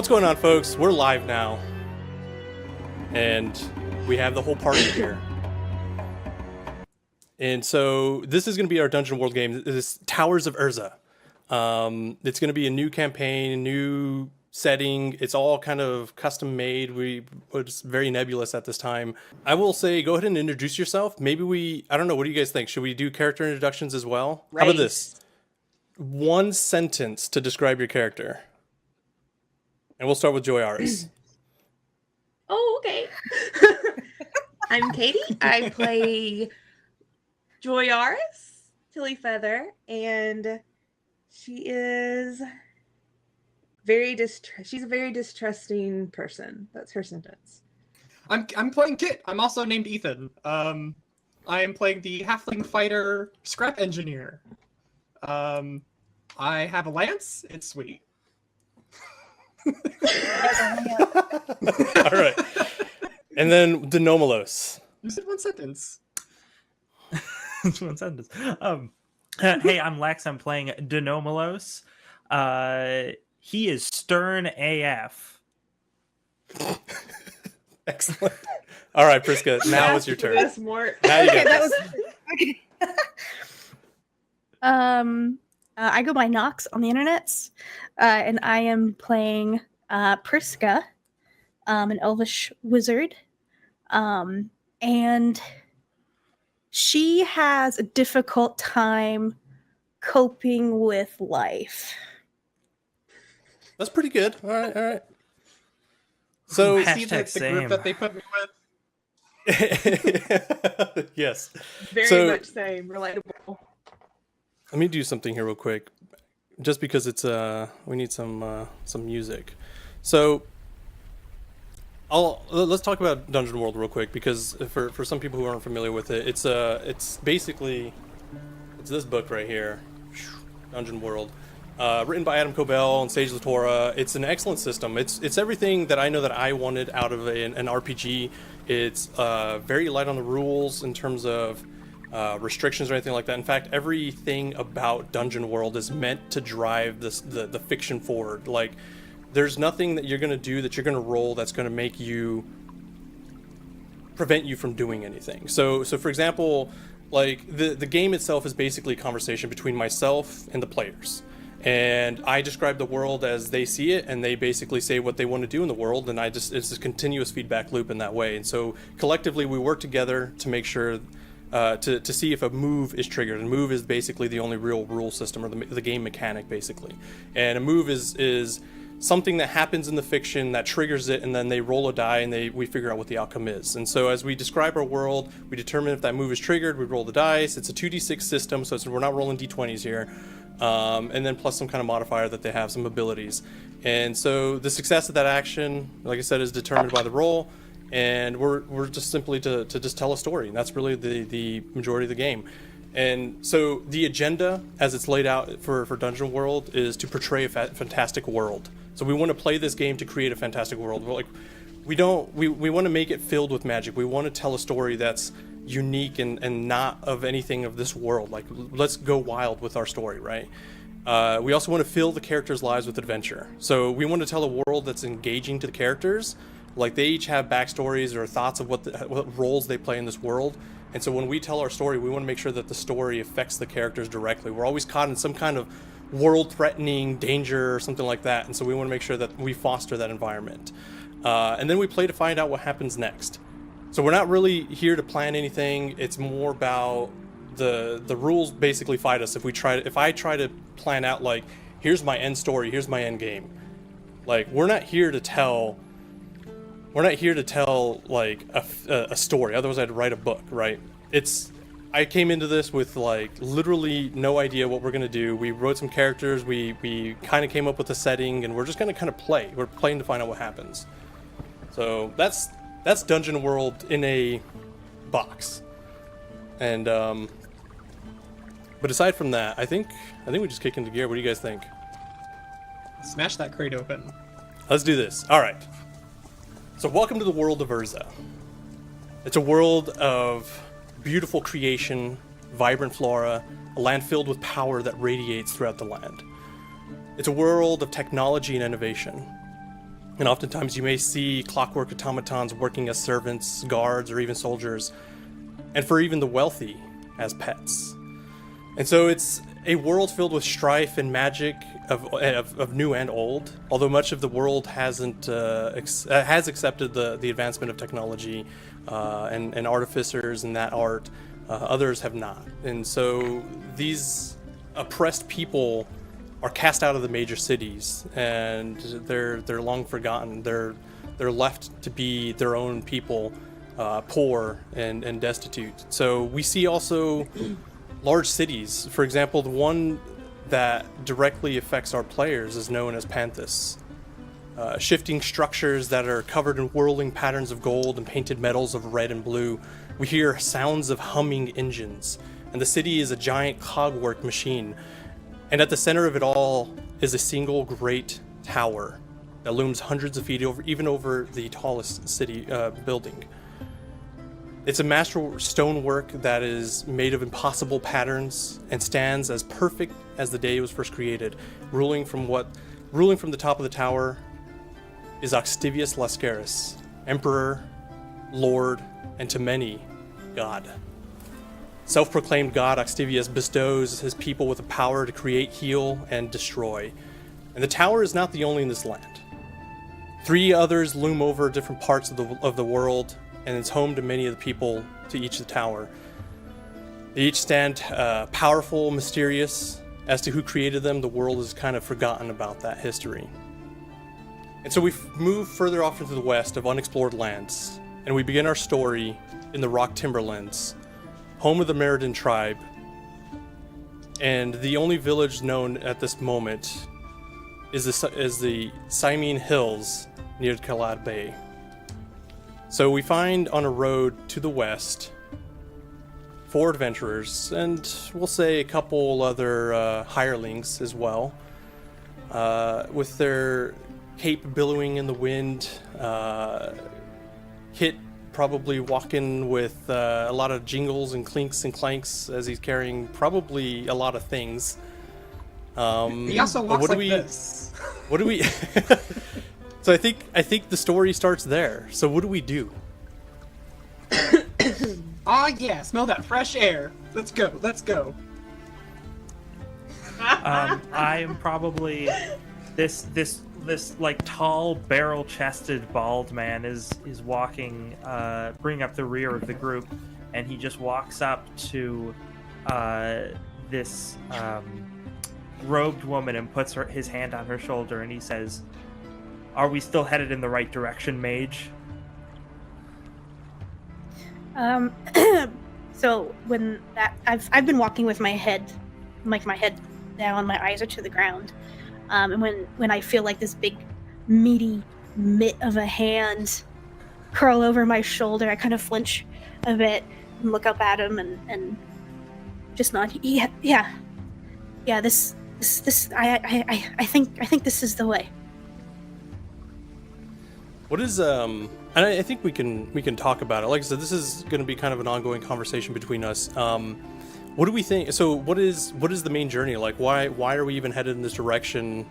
What's going on, folks? We're live now, and we have the whole party here. And so this is going to be our Dungeon World game. This is Towers of Erza. It's going to be a new campaign, a new setting. It's all kind of custom made. It's very nebulous at this time. I will say, go ahead and introduce yourself. Maybe I don't know, what do you guys think? Should we do character introductions as well? Right. How about this? One sentence to describe your character. And we'll start with Joy Aris. Oh, okay. I'm Katie. I play Joy Aris, Tilly Feather, and she is she's a very distrusting person. That's her sentence. I'm playing Kit. I'm also named Ethan. I am playing the halfling fighter scrap engineer. I have a lance. It's sweet. All right. And then Denomalos. You said one sentence. One sentence. Hey, I'm Lex. I'm playing Denomalos. He is stern AF. Excellent. All right, Priska, now it's your turn. That's more. Now you Okay, got that this. was okay. I go by Nox on the internets, and I am playing Priska, an elvish wizard, and she has a difficult time coping with life. That's pretty good. All right. So, See the group that they put me with? yes. Very much same, relatable. Let me do something here real quick, just because it's we need some music. So let's talk about Dungeon World real quick, because for some people who aren't familiar with it, it's basically this book right here, Dungeon World, written by Adam Cobell and Sage Latora. It's an excellent system. It's everything that I know that I wanted out of an RPG. It's very light on the rules in terms of restrictions or anything like that. In fact, everything about Dungeon World is meant to drive the fiction forward. Like, there's nothing that you're going to do, that you're going to roll, that's going to prevent you from doing anything. So for example, like the game itself is basically a conversation between myself and the players. And I describe the world as they see it, and they basically say what they want to do in the world, and it's a continuous feedback loop in that way. And so collectively we work together to make sure to see if a move is triggered. And move is basically the only real rule system, or the game mechanic, basically. And a move is something that happens in the fiction that triggers it, and then they roll a die and we figure out what the outcome is. And so as we describe our world, we determine if that move is triggered, we roll the dice. It's a 2d6 system, so we're not rolling d20s here. And then plus some kind of modifier that they have, some abilities. And so the success of that action, like I said, is determined by the roll. And we're just simply to just tell a story, and that's really the majority of the game. And so the agenda, as it's laid out for Dungeon World, is to portray a fantastic world. So we want to play this game to create a fantastic world. We want to make it filled with magic. We want to tell a story that's unique and not of anything of this world. Like, let's go wild with our story, right? We also want to fill the characters' lives with adventure. So we want to tell a world that's engaging to the characters. Like, they each have backstories or thoughts of what roles they play in this world. And so when we tell our story, we want to make sure that the story affects the characters directly. We're always caught in some kind of world-threatening danger or something like that. And so we want to make sure that we foster that environment. And then we play to find out what happens next. So we're not really here to plan anything. It's more about the rules basically fight us. If I try to plan out, like, here's my end story, here's my end game. Like, we're not here to tell like a story. Otherwise I'd write a book, right? I came into this with like literally no idea what we're gonna do. We wrote some characters, we kind of came up with a setting, and we're just gonna kind of play. We're playing to find out what happens. So that's Dungeon World in a box. And but aside from that, I think we just kick into gear. What do you guys think? Smash that crate open. Let's do this. All right. So welcome to the world of Erza. It's a world of beautiful creation, vibrant flora, a land filled with power that radiates throughout the land. It's a world of technology and innovation. And oftentimes you may see clockwork automatons working as servants, guards, or even soldiers, and for even the wealthy as pets. And so it's a world filled with strife and magic of new and old. Although much of the world has accepted the advancement of technology and artificers and that art, others have not. And so these oppressed people are cast out of the major cities, and they're long forgotten. They're left to be their own people, poor and destitute. So we see also large cities. For example, the one that directly affects our players is known as Panthus. Shifting structures that are covered in whirling patterns of gold and painted metals of red and blue. We hear sounds of humming engines, and the city is a giant cogwork machine. And at the center of it all is a single great tower that looms hundreds of feet even over the tallest city building. It's a master stonework that is made of impossible patterns and stands as perfect as the day it was first created. Ruling from the top of the tower is Octavius Lascaris, Emperor, Lord, and to many, God. Self-proclaimed God, Octavius bestows his people with the power to create, heal, and destroy. And the tower is not the only in this land. 3 others loom over different parts of the world, and it's home to many of the people to each of the tower. They each stand powerful, mysterious. As to who created them, the world has kind of forgotten about that history. And so we move further off into the west of unexplored lands, and we begin our story in the Rock Timberlands, home of the Meriden tribe, and the only village known at this moment is the Simene Hills near Kalad Bay. So we find on a road to the west 4 adventurers, and we'll say a couple other hirelings as well, with their cape billowing in the wind, Kit probably walking with a lot of jingles and clinks and clanks as he's carrying probably a lot of things. He also walks like this. What do we? So I think the story starts there. So what do we do? Ah, yeah, smell that fresh air. Let's go. I am probably this like tall, barrel-chested, bald man is walking, bringing up the rear of the group, and he just walks up to this robed woman and puts his hand on her shoulder, and he says, "Are we still headed in the right direction, mage?" So when that I've been walking with my head down, my eyes are to the ground. And when I feel like this big, meaty mitt of a hand curl over my shoulder, I kind of flinch a bit and look up at him and just nod. Yeah. This. I think this is the way. What is and I think we can talk about it. Like I said, this is going to be kind of an ongoing conversation between us. What do we think? So what is the main journey like? Why are we even headed in this direction?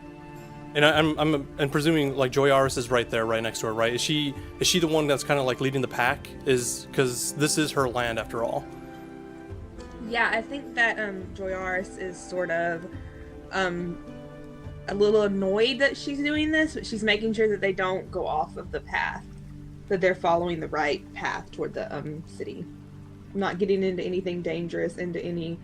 And I'm presuming like Joy Aris is right there, right next to her, right? Is she the one that's kind of like leading the pack? Because this is her land after all. Yeah, I think that Joyaris is sort of a little annoyed that she's doing this, but she's making sure that they don't go off of the path, that they're following the right path toward the city, not getting into anything dangerous, into any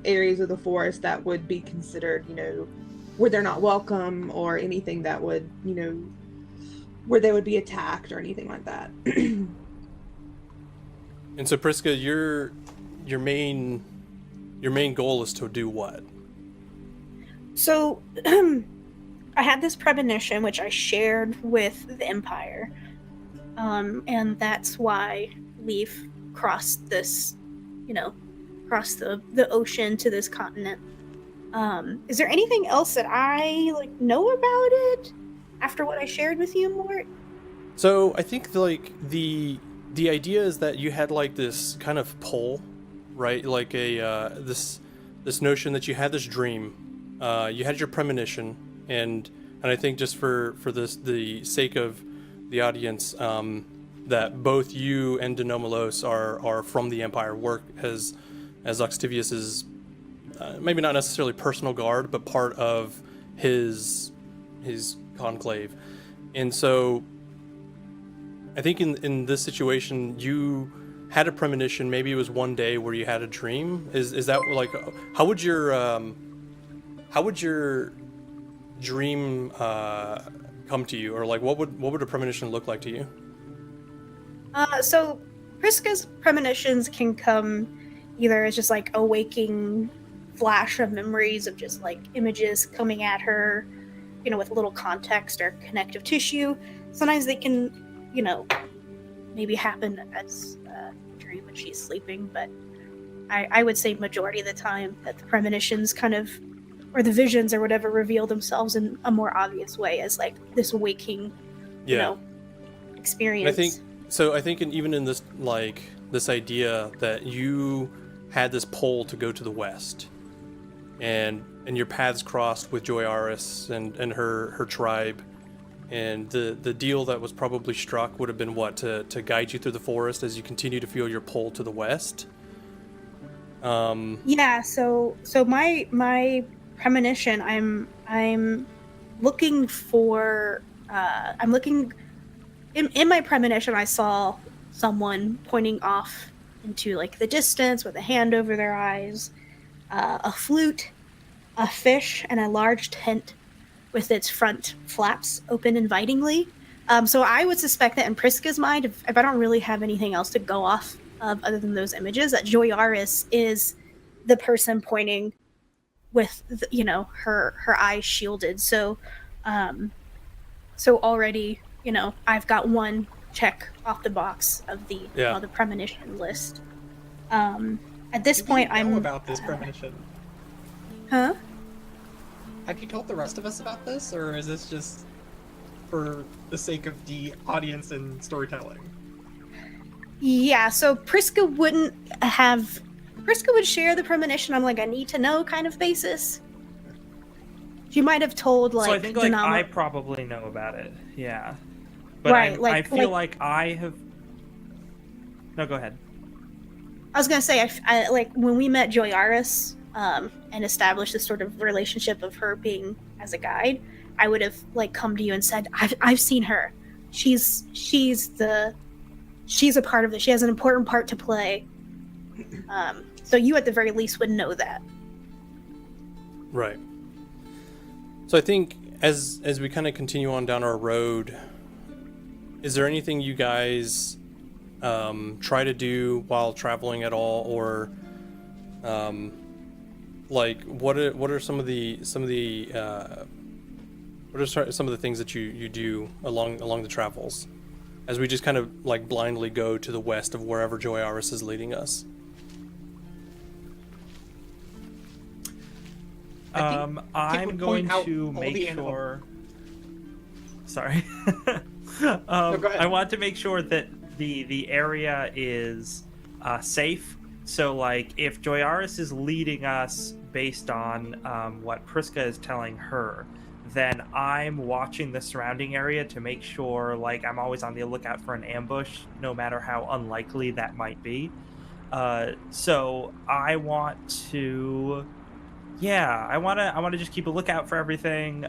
areas of the forest that would be considered, where they're not welcome, or anything that would, where they would be attacked or anything like that. And so Priska, your main goal is to do what? So I had this premonition which I shared with the Empire, and that's why Leaf crossed this, across the ocean to this continent. Is there anything else that I know about it after what I shared with you, Mort? So I think the idea is that you had this kind of pull, right? Like this notion that you had this dream you had your premonition, and I think just for the sake of the audience, that both you and Denomilos are from the Empire, work as Octavius's maybe not necessarily personal guard, but part of his conclave. And so I think in this situation you had a premonition. Maybe it was one day where you had a dream. Is that like how would your dream come to you, or like what would a premonition look like to you? So Priska's premonitions can come either as just like a waking flash of memories of just like images coming at her, with a little context or connective tissue. Sometimes they can, maybe happen as a dream when she's sleeping, but I would say majority of the time that the premonitions kind of, or the visions or whatever, reveal themselves in a more obvious way as like this waking, experience. I think even in this, like, this idea that you had this pull to go to the west, and your paths crossed with Joyaris and her tribe, and the deal that was probably struck would have been what, to guide you through the forest as you continue to feel your pull to the west. Yeah. So my premonition, I'm looking for. I'm looking. In my premonition, I saw someone pointing off into like the distance with a hand over their eyes, a flute, a fish, and a large tent with its front flaps open invitingly. So I would suspect that in Priska's mind, if I don't really have anything else to go off of other than those images, that Joyaris is the person pointing with her eyes shielded. So already, I've got one check off the box of the the premonition list. At this point, I know I'm about this premonition. Huh? Have you told the rest of us about this, or is this just for the sake of the audience and storytelling? Yeah, so Priska would share the premonition on like a need to know kind of basis. She might have told like. So I think like I probably know about it. Yeah. But right, I feel like I have. No, go ahead. I was gonna say, I like when we met Joyaris, and established this sort of relationship of her being as a guide, I would have like come to you and said, I've seen her. She's a part of this. She has an important part to play. So you at the very least would know that. Right. So I think as we kind of continue on down our road, is there anything you guys try to do while traveling at all, or like what are some of the things that you do along the travels, as we just kind of like blindly go to the west of wherever Joyaris is leading us? I'm going to make sure. Sorry. I want to make sure that the area is safe. So, like, if Joyaris is leading us based on what Priska is telling her, then I'm watching the surrounding area to make sure, like, I'm always on the lookout for an ambush, no matter how unlikely that might be. So I want to. Yeah, I want to just keep a lookout for everything.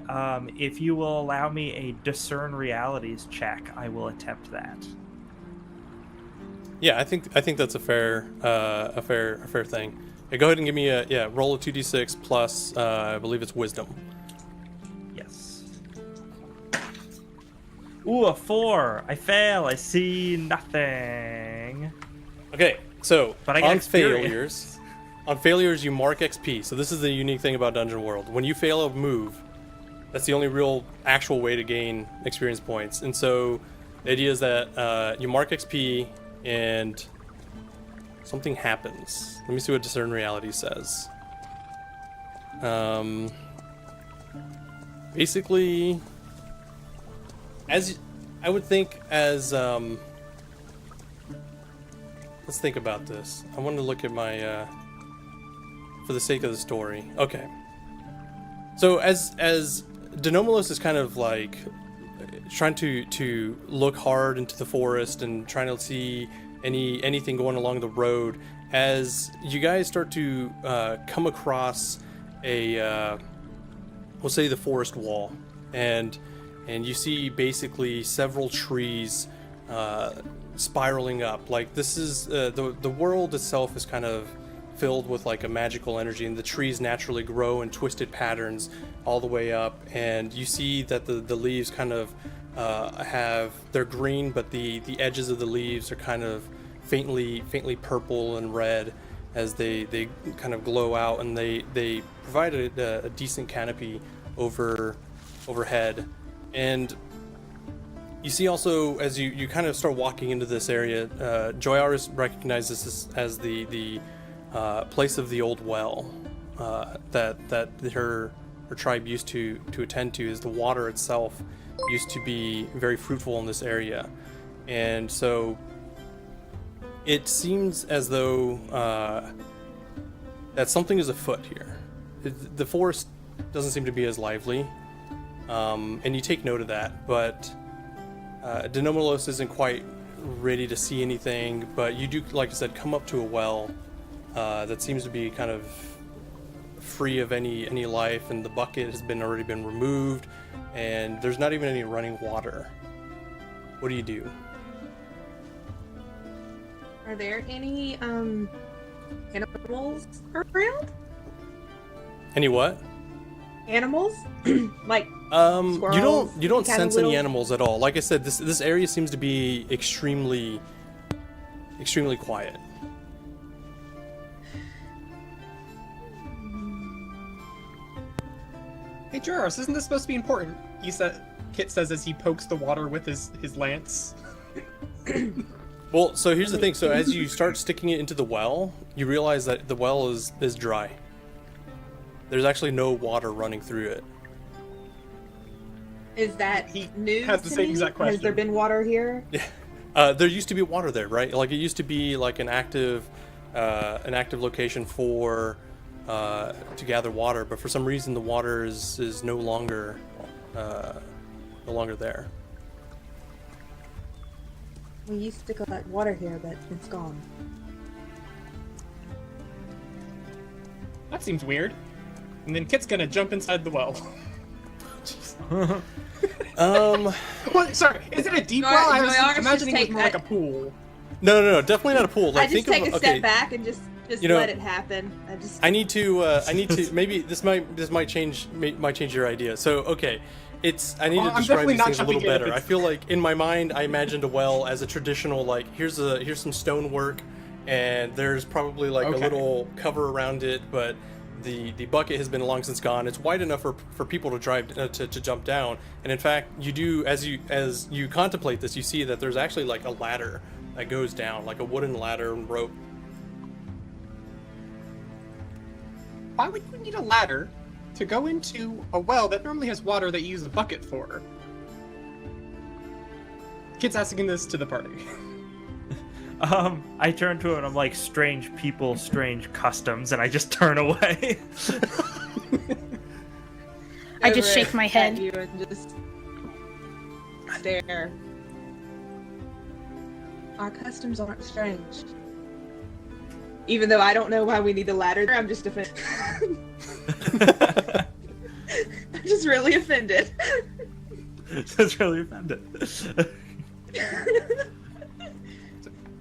If you will allow me a discern realities check, I will attempt that. Yeah, I think that's a fair thing. Okay, go ahead and give me a roll a 2d6 plus I believe it's wisdom. Yes. Ooh, a 4. I fail. I see nothing. Okay, so but I get on experience. On failures, you mark XP. So this is the unique thing about Dungeon World. When you fail a move, that's the only real actual way to gain experience points. And so the idea is that you mark XP and something happens. Let me see what Discern Reality says. Basically, as I would think, as let's think about this. I want to look at my for the sake of the story. Okay. So as Denomalos is kind of like trying to look hard into the forest and trying to see anything going along the road, as you guys start to come across a we'll say the forest wall, and you see basically several trees spiraling up. Like this is the world itself is kind of filled with like a magical energy, and the trees naturally grow in twisted patterns all the way up, and you see that the leaves kind of they're green, but the edges of the leaves are kind of faintly purple and red as they kind of glow out, and they provide a decent canopy overhead. And you see also, as you kind of start walking into this area, Joyaris recognizes this as the place of the old well that her tribe used to attend to. Is the water itself used to be very fruitful in this area, and so it seems as though that something is afoot here. The forest doesn't seem to be as lively, and you take note of that, but Denomalos isn't quite ready to see anything, but you do, like I said, come up to a well that seems to be kind of free of any life, and the bucket has already been removed, and there's not even any running water. What do you do? Are there any animals around? Any what? Animals? Like You squirrels, don't kind of sense little- any animals at all. Like I said, this area seems to be extremely quiet. Hey, Joyaris, isn't this supposed to be important? Kit says as he pokes the water with his lance. Well, so here's the thing. So as you start sticking it into the well, you realize that the well is dry. There's actually no water running through it. Is that He news has the to same me? exact Has there question. been water here? There used to be water there, right? Like it used to be like an active location for to gather water, but for some reason the water is no longer there. We used to collect water here, but it's gone. That seems weird. And then Kit's gonna jump inside the well. What? Sorry, is it a deep well? I was Joyaris imagining it just was more take like a pool. No, definitely not a pool. Like I just think take of a step back and just You know, let it happen. I need to maybe this might change your idea. So okay, I need to I'm describe definitely these not things a little jumping in if better. I it's- feel like in my mind I imagined a well as a traditional, like here's some stonework, and there's probably like a Okay. little cover around it, but the bucket has been long since gone. It's wide enough for people to drive to jump down, and in fact you do, as you contemplate this, you see that there's actually like a ladder that goes down, like a wooden ladder and rope. Why would you need a ladder to go into a well that normally has water that you use a bucket for? Kit's asking this to the party. I turn to him and I'm like, strange people, strange customs, and I just turn away. I just Over shake my at head. you and just stare. Our customs aren't strange. Even though I don't know why we need a ladder, I'm just offended. I'm just really offended. That's really offended.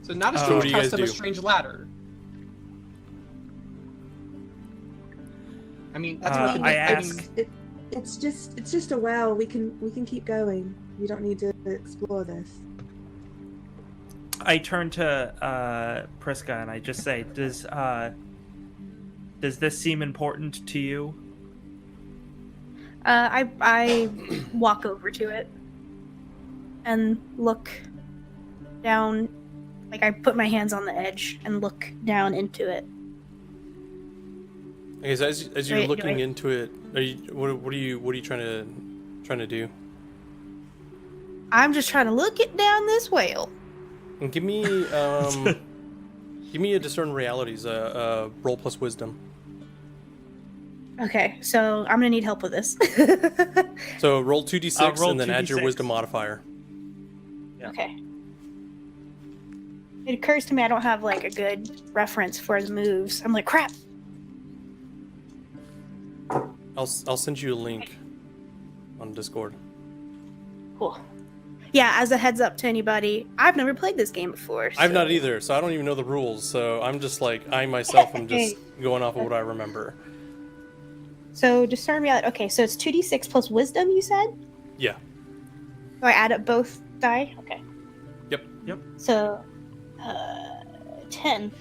So not a So strange what do you guys custom, a do? strange ladder. I mean, that's what the I ask- It's just a well. We can keep going. We don't need to explore this. I turn to Priska and I just say, does this seem important to you? I walk over to it and look down. Like I put my hands on the edge and look down into it. Okay, so as you're Wait, looking wait. into it, what are you trying to do? I'm just trying to look it down this whale. And give me a discern realities, roll plus wisdom. Okay, so I'm gonna need help with this. So roll 2d6 Roll and then add your 2d6. wisdom modifier. Yeah. Okay. It occurs to me I don't have like a good reference for the moves. I'm like, crap. I'll send you a link on Discord. Cool. Yeah, as a heads up to anybody, I've never played this game before. I've so- not either, so I don't even know the rules. So I'm just like, I myself am just going off of what I remember. So just start me out. Okay, so it's 2d6 plus wisdom, you said? Yeah. So I add up both die? Okay. Yep. So, 10.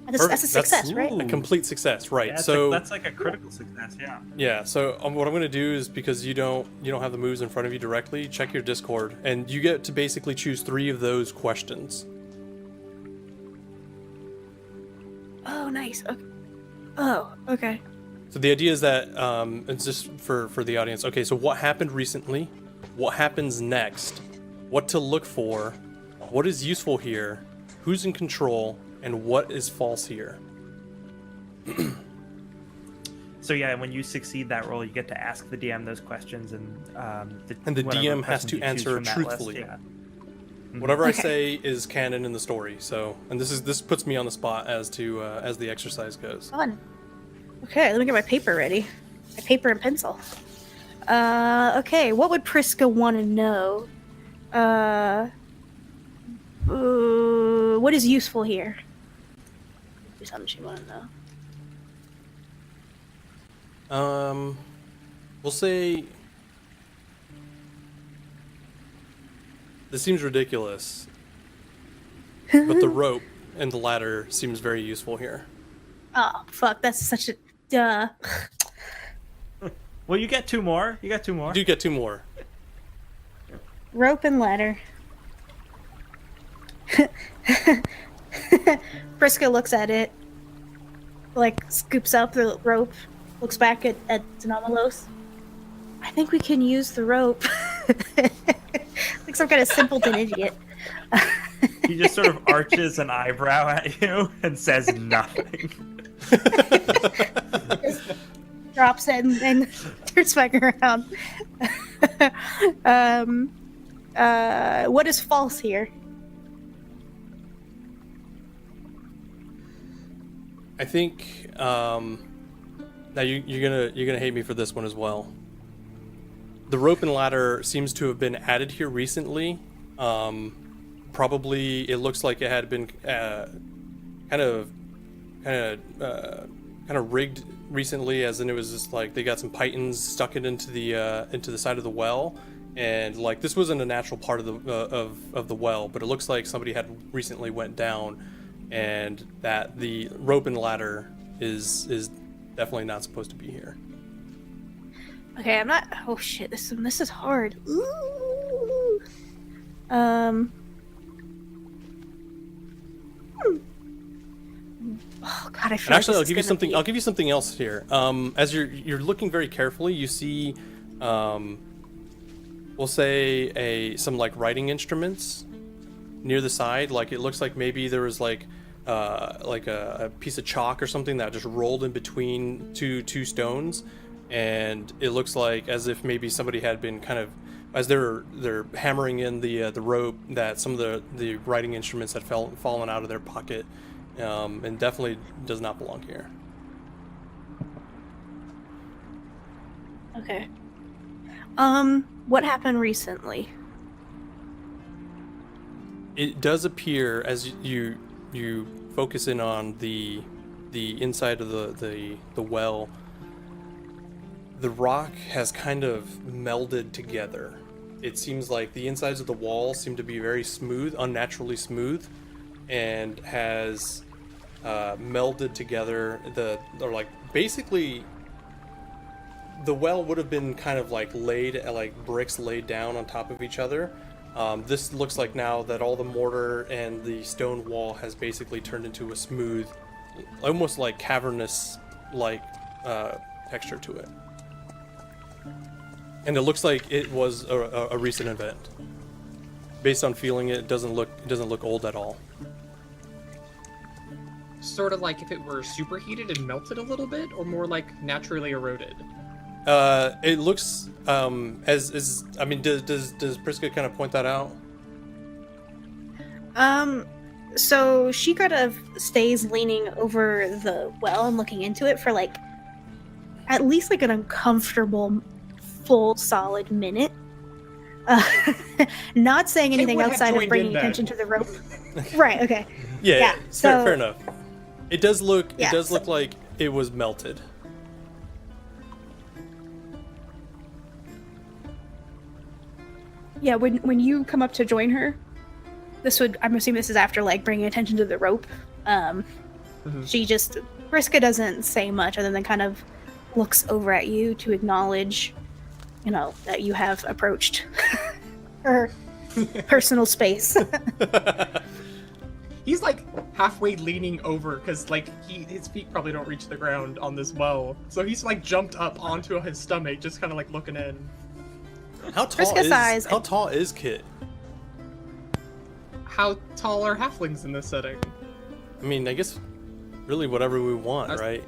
That's a Perfect. success, right? A complete success, right? Yeah, So that's like a critical success. Yeah. yeah. So what I'm going to do is, because you don't have the moves in front of you directly, check your Discord, and you get to basically choose 3 of those questions. Oh, nice. Okay. Oh, okay. So the idea is that it's just for the audience. Okay, so what happened recently? What happens next? What to look for? What is useful here? Who's in control? And what is false here? So yeah, when you succeed that roll, you get to ask the DM those questions, and the whatever DM has questions to you choose answer from that list, truthfully. yeah. Whatever I Okay. say is canon in the story. So, and this puts me on the spot as to as the exercise goes. Fun. Okay, let me get my paper ready. My paper and pencil. Okay, what would Priska want to know? What is useful here? Do something she want to know. We'll say this seems ridiculous, but the rope and the ladder seems very useful here. Oh, fuck, that's such a... Duh. Well, you get 2 more. You got 2 more. You do get 2 more. Rope and ladder. Priska looks at it, like scoops up the rope, looks back at Xenomalos. I think we can use the rope. Like some kind of simpleton idiot. He just sort of arches an eyebrow at you and says nothing. Just drops it and turns back around. What is false here? I think now you're gonna hate me for this one as well. The rope and ladder seems to have been added here recently. Probably it looks like it had been kind of rigged recently, as in it was just like they got some pythons stuck it into the side of the well, and like this wasn't a natural part of the well, but it looks like somebody had recently went down, and that the rope and ladder is definitely not supposed to be here. Okay, I'm not. Oh shit! This is hard. Ooh. Oh god, I feel. And actually, like I'll give you something. I'll give you something else here. As you're looking very carefully, you see, we'll say some like writing instruments near the side. Like it looks like maybe there was like a piece of chalk or something that just rolled in between two stones, and it looks like as if maybe somebody had been kind of, as they're hammering in the rope, that some of the writing instruments had fallen out of their pocket. And definitely does not belong here. Okay. What happened recently? It does appear, as you focus in on the inside of the well, the rock has kind of melded together. It seems like the insides of the walls seem to be very smooth, unnaturally smooth, and has melded together. Or like basically the well would have been kind of like laid like bricks laid down on top of each other. This looks like now that all the mortar and the stone wall has basically turned into a smooth, almost like cavernous like texture to it, and it looks like it was a recent event. Based on feeling it, it doesn't look old at all. sort of like if it were superheated and melted a little bit, or more like naturally eroded? It looks I mean, does Priska kind of point that out? So she kind of stays leaning over the well and looking into it for like at least like an uncomfortable full solid minute. Not saying anything would have outside of joined bringing in then. attention to the rope. Right, okay. Yeah, so fair enough. It does look Yeah, look like it was melted. yeah, when you come up to join her, I'm assuming this is after like bringing attention to the rope. She just Briska doesn't say much other than kind of looks over at you to acknowledge, you know, that you have approached her personal space. He's like halfway leaning over because like his feet probably don't reach the ground on this well, so he's like jumped up onto his stomach, just kind of like looking in. How tall is Kit? How tall are halflings in this setting? I mean, I guess really whatever we want, right?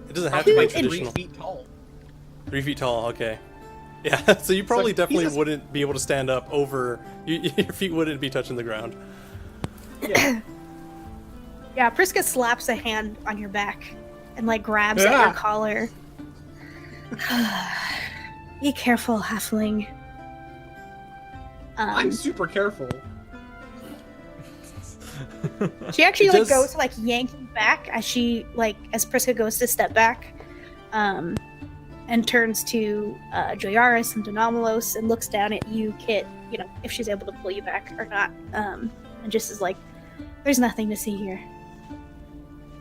It doesn't have Probably to be like traditional. 3 feet tall. 3 feet tall, okay. Yeah, so you probably he's definitely just- wouldn't be able to stand up over. Your feet wouldn't be touching the ground. Yeah. Yeah, Priska slaps a hand on your back and like grabs at your collar. Be careful, halfling. I'm super careful. She actually It like does- goes to like yank you back as Priska goes to step back, and turns to Joyaris and Donomalos and looks down at you, Kit. You know, if she's able to pull you back or not, and just is like, "There's nothing to see here."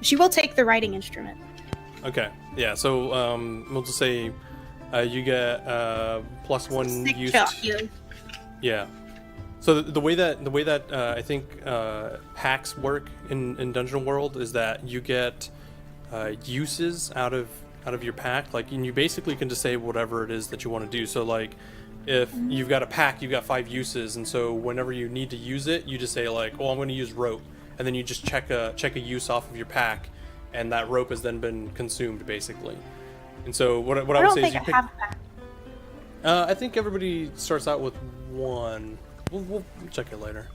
She will take the writing instrument. Okay, yeah. So we'll just say you get +1 Sick used. shot, you. Yeah. So the way that I think packs work in Dungeon World is that you get uses out of your pack. Like, and you basically can just say whatever it is that you want to do. So like, if you've got a pack, you've got 5 uses, and so whenever you need to use it, you just say like, "Oh, I'm going to use rope," and then you just check a use off of your pack, and that rope has then been consumed basically. And so what I would don't say think is you I pick. have a pack. I think everybody starts out with 1. We'll check it later.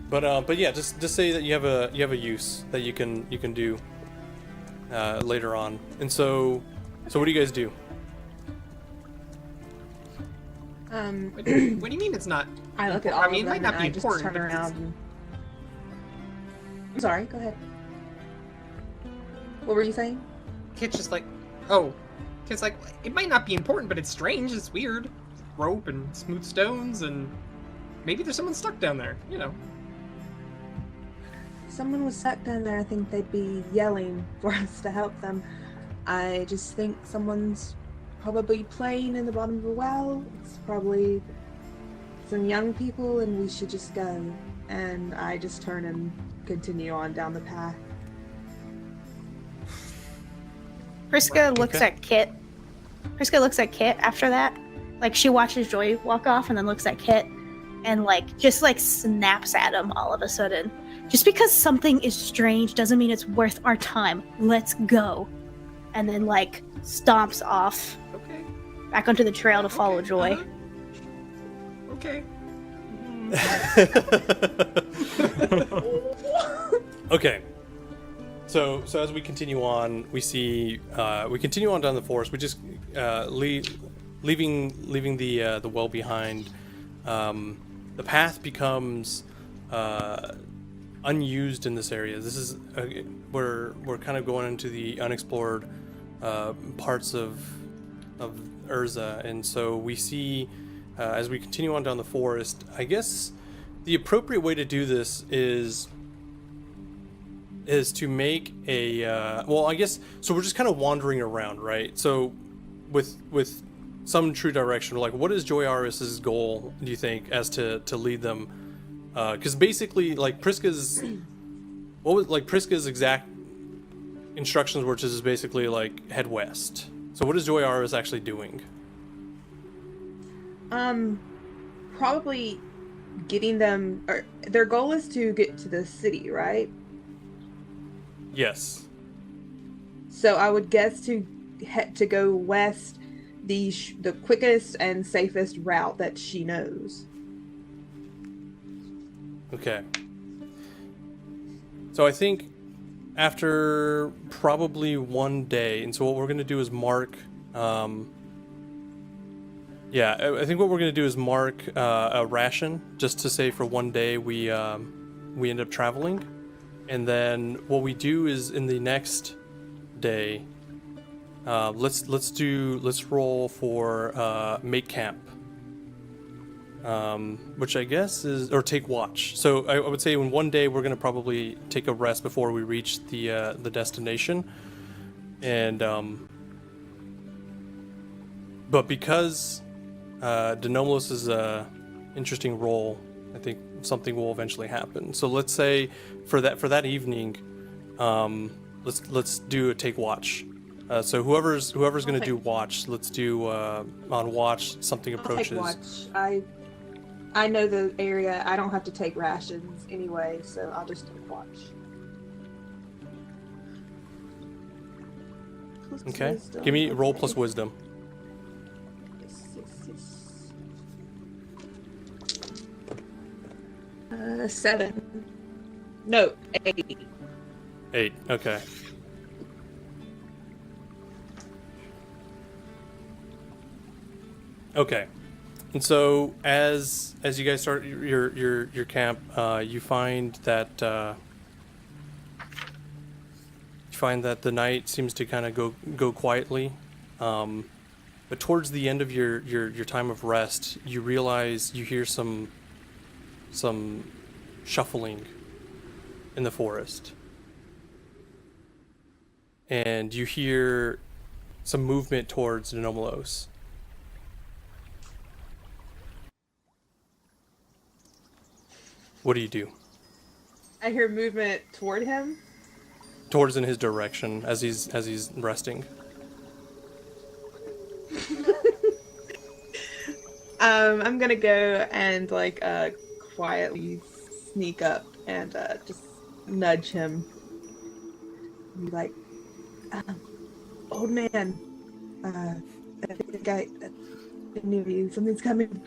But yeah, just say that you have a use that you can do later on. And so what do you guys do? What do you mean it's not? I look at all I mean, it of might them not and be I just important, turn but around. I'm sorry. Go ahead. What were you saying? Kit's just like, oh. Kit's like, it might not be important, but it's strange. It's weird. Rope and smooth stones, and maybe there's someone stuck down there. You know. If someone was stuck down there, I think they'd be yelling for us to help them. I just think someone's probably playing in the bottom of a well. It's probably some young people, and we should just go. And I just turn and continue on down the path. Priska looks Okay. at Kit. Priska looks at Kit after that. Like, she watches Joy walk off and then looks at Kit and, like, just, like, snaps at him all of a sudden. Just because something is strange doesn't mean it's worth our time. Let's go. And then, like, stomps off Okay. back onto the trail to follow Joy. Okay. Okay. So as we continue on, we see we continue on down the forest. We just leaving the well behind. The path becomes unused in this area. This is we're kind of going into the unexplored parts of Erza, and so we see as we continue on down the forest. I guess the appropriate way to do this is to make a well, I guess so. We're just kind of wandering around, right? So with some true direction, like, what is Joyaris's goal, do you think, as to lead them? Because basically, like, Priska's exact instructions were just basically like head west. So what is Joyaris actually doing? Probably getting them, or their goal is to get to the city, right? Yes. So I would guess to go west, the quickest and safest route that she knows. Okay. So I think after probably one day, and so what we're going to do is mark. I think what we're going to do is mark a ration, just to say for one day we end up traveling, and then what we do is in the next day, let's roll for make camp, which I guess is, or take watch. So I would say in one day we're going to probably take a rest before we reach the destination, and but because Denomos is a interesting role, I think something will eventually happen. So let's say for that evening, let's do a take watch. So whoever's going to do watch, let's do on watch. Something approaches. I'll take watch. I know the area. I don't have to take rations anyway, so I'll just take watch. Okay. Give me roll plus wisdom. 7. No, 8. 8. Okay. Okay. And so as you guys start your camp, you find that the night seems to kind of go quietly. But towards the end of your time of rest, you realize you hear some shuffling in the forest. And you hear some movement towards Denomos. What do you do? I hear movement toward him. Towards in his direction as he's resting. I'm gonna go and quietly sneak up and just nudge him. Be like, old man, I think I knew you. Something's coming.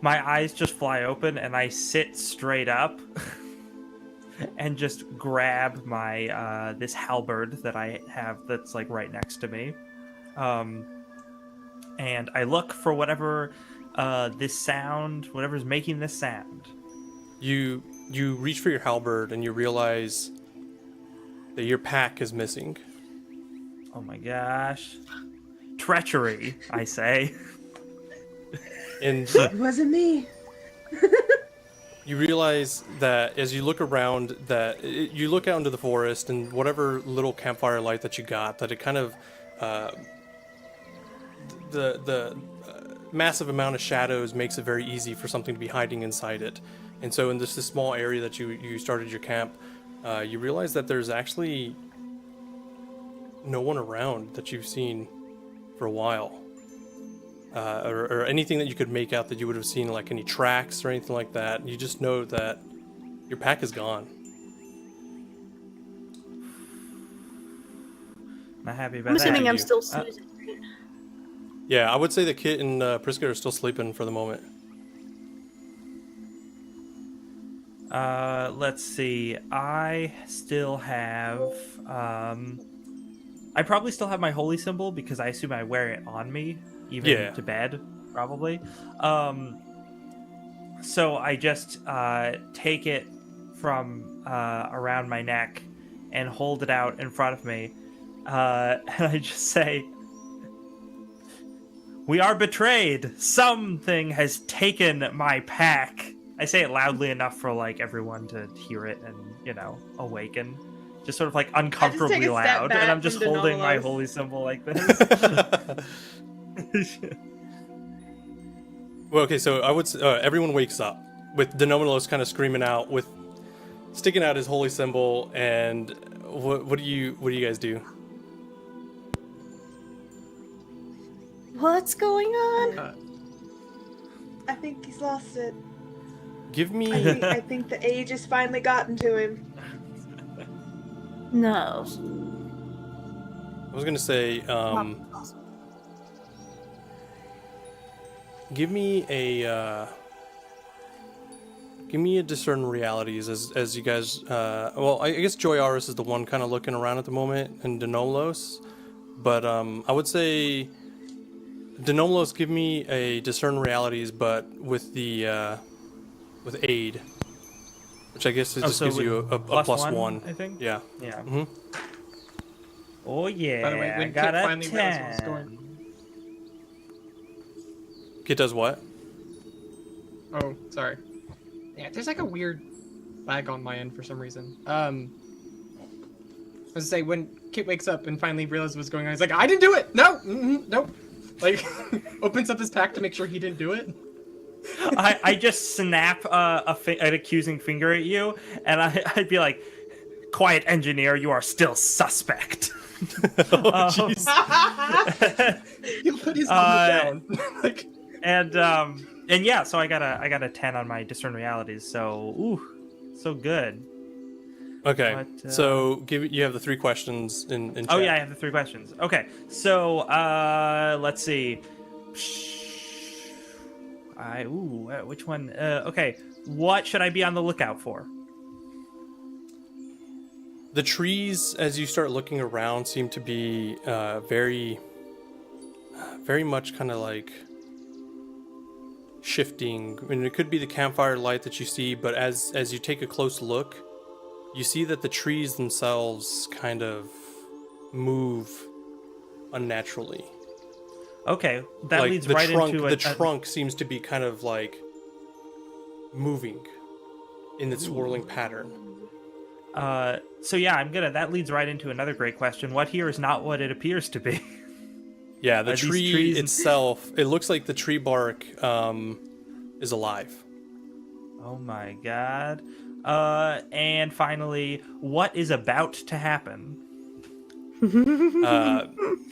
My eyes just fly open and I sit straight up and just grab my this halberd that I have that's like right next to me. And I look for whatever this sound, whatever's making this sound. You reach for your halberd and you realize that your pack is missing. Oh my gosh. Treachery, I say. And It wasn't me. you realize that as you look around, that you look out into the forest and whatever little campfire light that you got, that it kind of the massive amount of shadows makes it very easy for something to be hiding inside it. And so in this small area that you started your camp, you realize that there's actually no one around that you've seen for a while. Or anything that you could make out that you would have seen, like any tracks or anything like that. You just know that your pack is gone. Not happy about I'm that. assuming I'm you. still snoozing. Yeah, I would say that Kit and Priska are still sleeping for the moment. Let's see. I still have. I probably still have my holy symbol because I assume I wear it on me, even to bed, probably. So I just take it from around my neck and hold it out in front of me, and I just say, "We are betrayed. Something has taken my pack." I say it loudly enough for like everyone to hear it and, awaken. Just sort of like uncomfortably loud, and I'm just holding my holy symbol like this. Well, okay, so I would everyone wakes up with Denomos kind of screaming out, with sticking out his holy symbol, and what do you guys do? What's going on? I think he's lost it. Give me. I think the age has finally gotten to him. No. I was gonna say, give me a discern realities as you guys. Well, I guess Joy Aris is the one kind of looking around at the moment, and Denomlos, but I would say Denomlos, give me a discern realities, but with the with aid, which I guess just gives you a plus one. I think. Yeah. Yeah. Mm-hmm. Oh yeah. By the way, I when got Kit a finally realized what was 10. going Kit does what? Oh, sorry. Yeah, there's like a weird lag on my end for some reason. I was gonna say, when Kit wakes up and finally realizes what's going on, he's like, I didn't do it! No! Nope! Like, opens up his pack to make sure he didn't do it. I just snap an accusing finger at you, and I'd be like, "Quiet, engineer. You are still suspect." Oh, jeez. He'll put his arm down. Like, and yeah, so I got a 10 on my discern realities. So so good. Okay, But, so you have the 3 questions in chat. Oh yeah, I have the 3 questions. Okay, so let's see. Which one? Okay, what should I be on the lookout for? The trees, as you start looking around, seem to be very much kind of like shifting. I mean, it could be the campfire light that you see, but as you take a close look, you see that the trees themselves kind of move unnaturally. Okay, that Like leads the right trunk, into the trunk seems to be kind of like moving in its swirling pattern. So yeah, that leads right into another great question. What here is not what it appears to be? Yeah, the Are these tree trees- itself, it looks like the tree bark is alive. Oh my god. And finally, what is about to happen?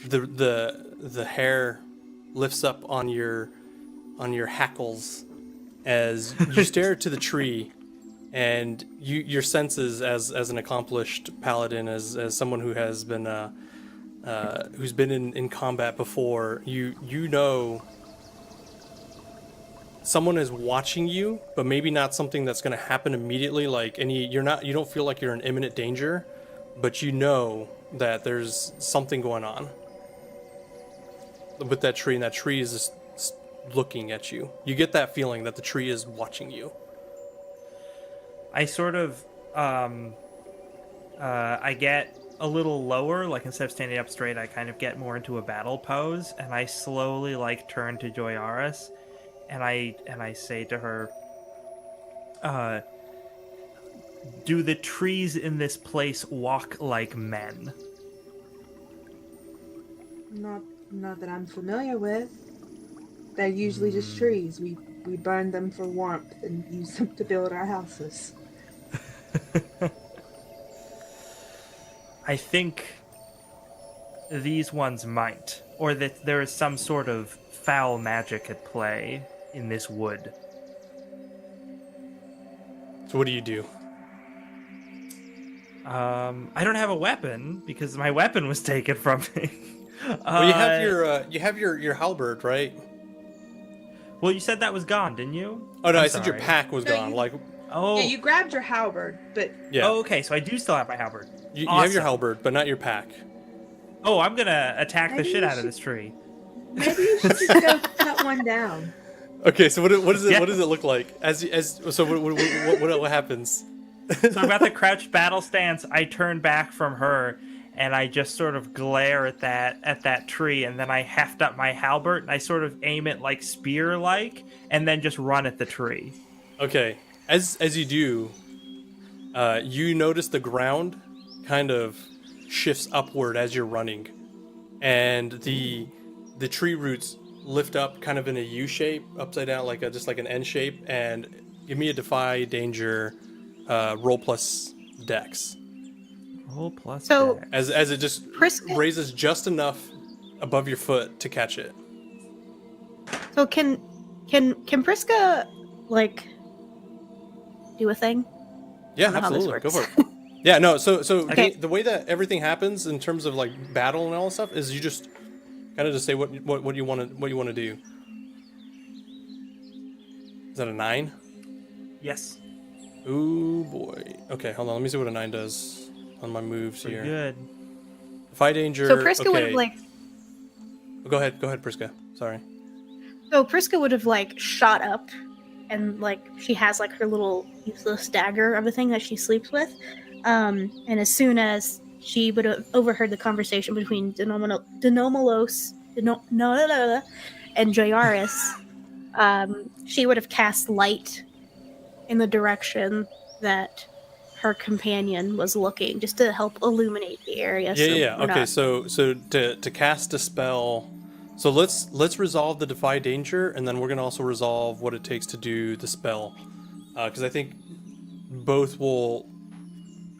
The hair lifts up on your hackles as you stare to the tree, and your senses as an accomplished paladin, as someone who has been who's been in combat before, you know someone is watching you, but maybe not something that's going to happen immediately. Like you don't feel like you're in imminent danger, but you know that there's something going on with that tree, and that tree is just looking at you. You get that feeling that the tree is watching you. I sort of, I get a little lower, like instead of standing up straight, I kind of get more into a battle pose, and I slowly turn to Joyaris, and I say to her, do the trees in this place walk like men? Not that I'm familiar with. They're usually just trees. We burn them for warmth and use them to build our houses. I think these ones might, or that there is some sort of foul magic at play in this wood. So what do you do? I don't have a weapon because my weapon was taken from me. Well, you have your halberd, right? Well, you said that was gone, didn't you? Oh no, I'm I said your sorry. pack was No, gone. you- Like, Oh, Yeah, you grabbed your halberd, but yeah, Oh, okay, so I do still have my halberd. you have your Awesome. halberd, but not your pack. Oh, I'm gonna attack the Maybe shit you out of should- this tree. maybe you should just go cut one down. Okay, so what does it Yeah. what does it look like? What happens? So I'm at the crouched battle stance. I turn back from her, and I just sort of glare at that tree, and then I heft up my halberd, and I sort of aim it like spear-like, and then just run at the tree. Okay, as you do, you notice the ground kind of shifts upward as you're running, and the tree roots lift up kind of in a U shape, upside down, just like an N shape. And give me a defy danger roll plus dex, Roll plus So- dex. as it just Prisca- raises just enough above your foot to catch it. So can Can Priska like do a thing? Yeah, I don't know how this absolutely. Go works. for it. Yeah, no. So Okay. the way that everything happens in terms of like battle and all that stuff is you just kind of just say what you want to do. Is that a 9? Yes. Ooh boy. Okay, hold on. Let me see what a 9 does on my moves Pretty here. good. Defy danger. So Priska would have okay. like. Go ahead, Priska. Sorry. So Priska would have like shot up, and like she has like her little useless dagger of a thing that she sleeps with. And as soon as she would have overheard the conversation between Denomos and Jayaris, she would have cast light in the direction that her companion was looking, just to help illuminate the area. Yeah. we're Okay, not- so to cast a spell, so let's resolve the defy danger, and then we're gonna also resolve what it takes to do the spell, because I think both will.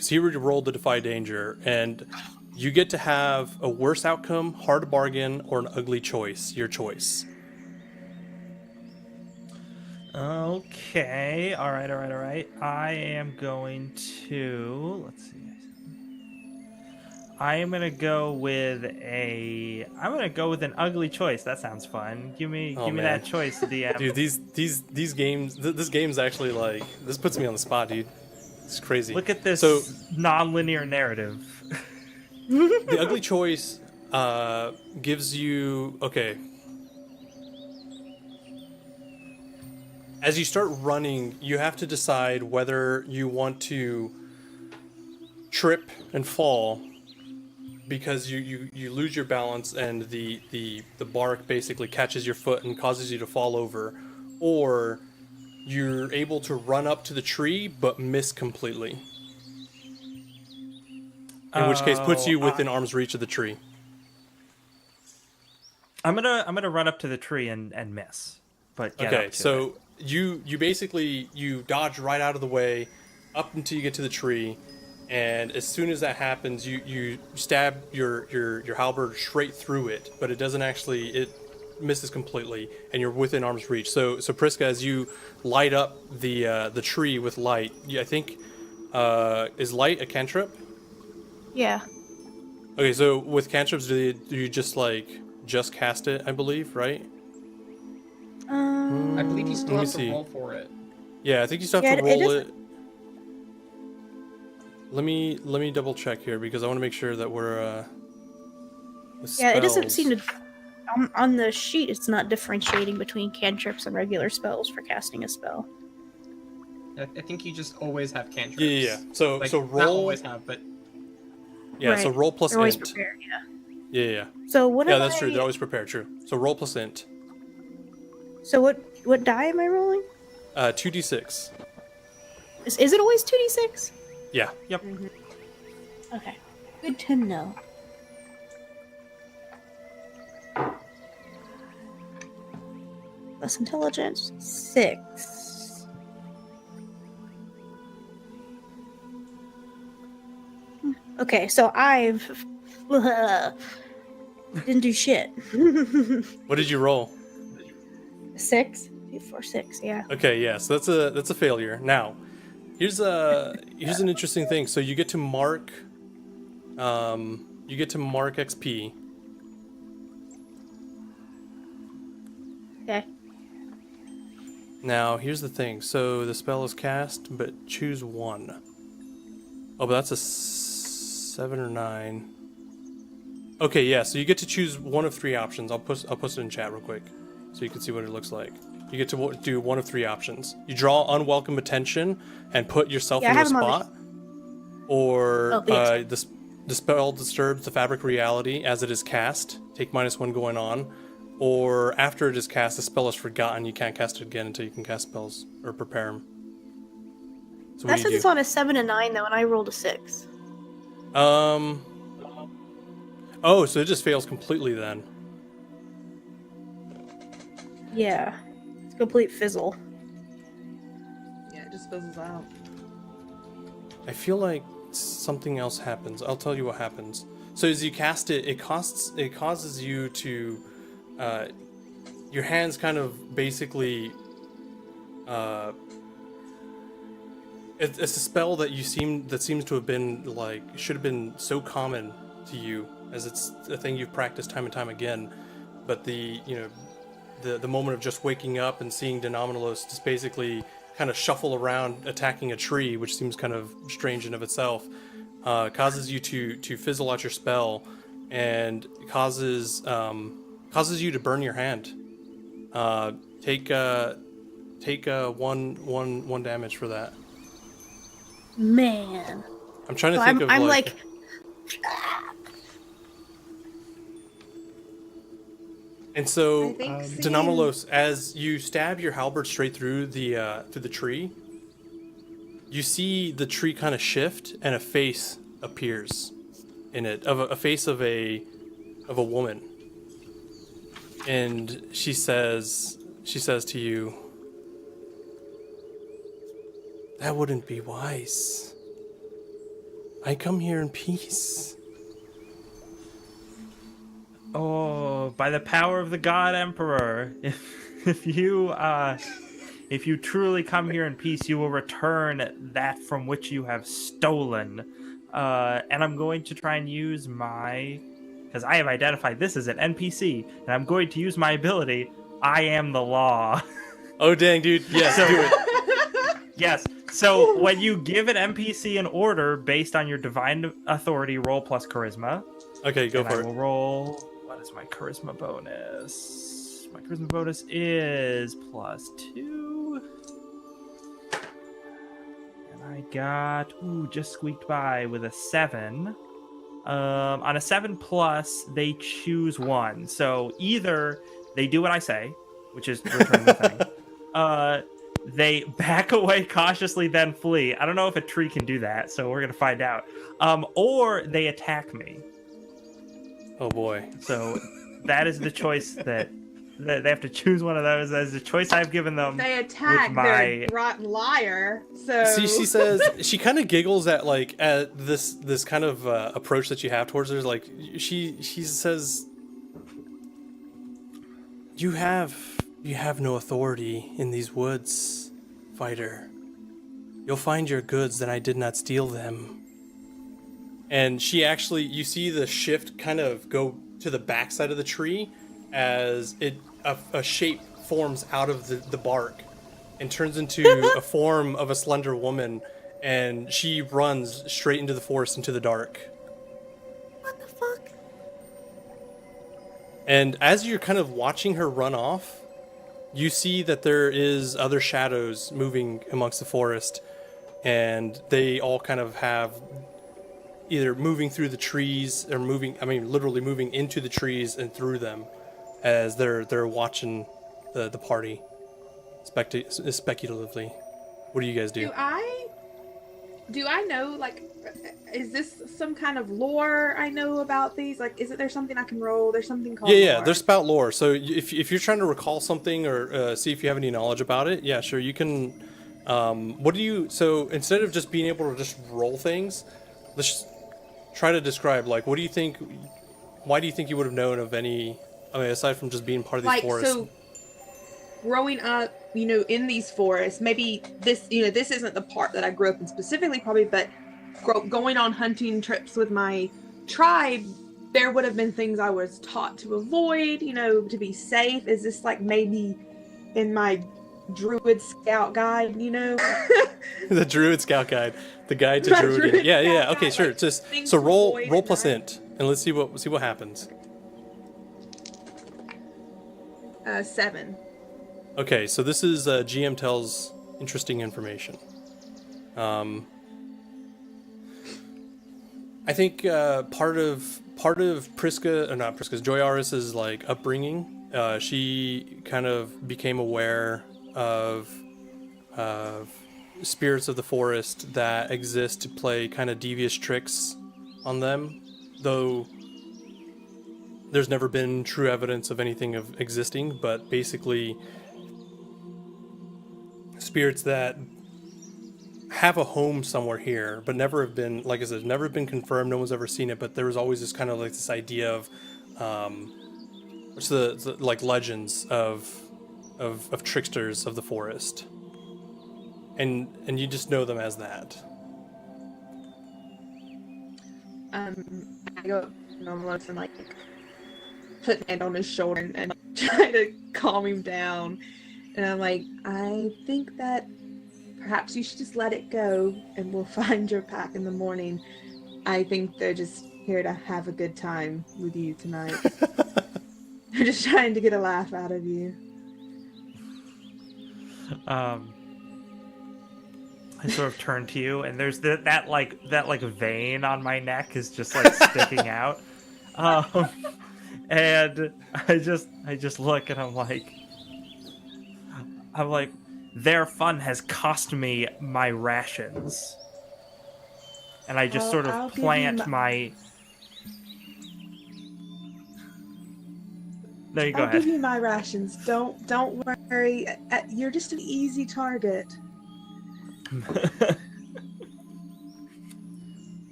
So you rolled the defy danger, and you get to have a worse outcome, hard bargain, or an ugly choice. Your choice. Okay. All right. I am going to. Let's see. I am gonna go with I'm gonna go with an ugly choice. That sounds fun. Give me Oh, man. that choice, DM. Dude, these games. This game's actually like this puts me on the spot, dude. It's crazy. Look at this So non-linear narrative. the ugly choice gives you okay. As you start running, you have to decide whether you want to trip and fall because you lose your balance and the bark basically catches your foot and causes you to fall over, or you're able to run up to the tree but miss completely. In which case puts you within arm's reach of the tree. I'm gonna run up to the tree and miss. But get Okay, up to so it. you basically you dodge right out of the way up until you get to the tree, and as soon as that happens, you stab your halberd straight through it, but it doesn't actually it misses completely, and you're within arm's reach. So Priska, as you light up the tree with light, I think is light a cantrip? Yeah. Okay, so with cantrips, do you just cast it? I believe, right? I believe you still Let me have to see. roll for it. Yeah, I think you still Yeah, have to it roll doesn't- it. Let me double check here because I want to make sure that we're with Yeah, it doesn't spells. seem to. On the sheet, it's not differentiating between cantrips and regular spells for casting a spell. I think you just always have cantrips. Yeah. So Like, so not roll. always have, but Yeah. So Right. roll plus They're always int. prepared. Yeah. Yeah. So what? Yeah, am that's true. I- They're always prepared. True. So roll plus int. So what die am I rolling? 2d6. Is it always 2d6? Yeah. Yep. Okay. Good to know. Less intelligence. 6. Okay, so I've didn't do shit. What did you roll? 6? 2, 4, 6. Yeah. Okay. Yeah. So that's a failure. Now, here's an interesting thing. So you get to mark. You get to mark XP. Okay. Now, here's the thing. So the spell is cast, but choose one. Oh, but that's a 7 or 9. Okay, yeah. So you get to choose one of 3 options. I'll post it in chat real quick, so you can see what it looks like. You get to do one of 3 options. You draw unwelcome attention and put yourself Yeah, I in a have 'em on spot, or Oh, yes. the spell disturbs the fabric reality as it is cast. Take -1 going on. Or after it is cast, the spell is forgotten. You can't cast it again until you can cast spells or prepare them. So That what says do you it's do? on a 7 and 9 though, and I rolled a 6. Oh, so it just fails completely then. Yeah. It's a complete fizzle. Yeah, it just fizzles out. I feel like something else happens. I'll tell you what happens. So as you cast it, it causes you to your hands kind of basically it's a spell that seems to have been like should have been so common to you, as it's a thing you've practiced time and time again, but the moment of just waking up and seeing Denominalos just basically kind of shuffle around attacking a tree, which seems kind of strange in of itself, causes you to fizzle out your spell, and causes you to burn your hand. Take one damage for that. Man. I'm trying to So think of I'm like and so I think seeing- Denominalos, as you stab your halberd straight through the tree, you see the tree kind of shift and a face appears in it, of a face of a woman, and she says to you, "That wouldn't be wise. I come here in peace." Oh, by the power of the God Emperor, if you truly come here in peace, you will return that from which you have stolen. And I'm going to try and use because I have identified this as an NPC, and I'm going to use my ability, I am the law. Oh dang, dude! Yes, do it. Yes. So when you give an NPC an order based on your divine authority, roll plus charisma. Okay, go And for I it. will roll. What is my charisma bonus? My charisma bonus is +2. And I got just squeaked by with a 7. On a 7 plus, they choose one. So either they do what I say, which is return the thing. They back away cautiously, then flee. I don't know if a tree can do that, so we're gonna find out. Or they attack me. Oh boy. So that is the choice that they have to choose one of those. That is the choice I've given them. They attack their rotten liar. So She says, she kind of giggles at this kind of approach that you have towards her. Like she says, you have no authority in these woods, fighter. You'll find your goods, then I did not steal them. And she actually, you see the shift kind of go to the backside of the tree as a shape forms out of the bark and turns into a form of a slender woman, and she runs straight into the forest, into the dark. What the fuck? And as you're kind of watching her run off, you see that there is other shadows moving amongst the forest, and they all kind of have either moving through the trees or literally moving into the trees and through them as they're watching the party speculatively. What do you guys do? Do I know, like, is this some kind of lore I know about these? Like, is there something I can roll? There's something called Yeah, lore. there's spout lore. So if you're trying to recall something or see if you have any knowledge about it, yeah, sure, you can. So instead of just being able to just roll things, let's just try to describe, like, why do you think you would have known of any, aside from just being part of these forests? So growing up, in these forests, maybe this isn't the part that I grew up in specifically, probably, but going on hunting trips with my tribe, there would have been things I was taught to avoid, to be safe. Is this like maybe in my Druid Scout guide, The Druid Scout guide, the guide to My Druid. Druid Yeah, Scout okay, guide, sure. like, Just things so to roll avoid plus and int, and let's see what happens. 7. Okay, so this is GM tells interesting information. I think part of Priska's Joyaris's like upbringing, she kind of became aware of spirits of the forest that exist to play kind of devious tricks on them, though there's never been true evidence of anything of existing, but basically spirits that have a home somewhere here, but never have been, like I said, never been confirmed. No one's ever seen it, but there was always this kind of like this idea of It's the like legends of tricksters of the forest, and you just know them as that. I go up to Normalo's and like put a hand on his shoulder and try to calm him down. And I'm like, I think that perhaps you should just let it go and we'll find your pack in the morning. I think they're just here to have a good time with you tonight. They're just trying to get a laugh out of you. I sort of turn to you, and there's that vein on my neck is just like sticking out. And I just look, and I'm like, their fun has cost me my rations. And I just sort of I'll plant my... No, you go I'll ahead. give you my rations. Don't worry. You're just an easy target.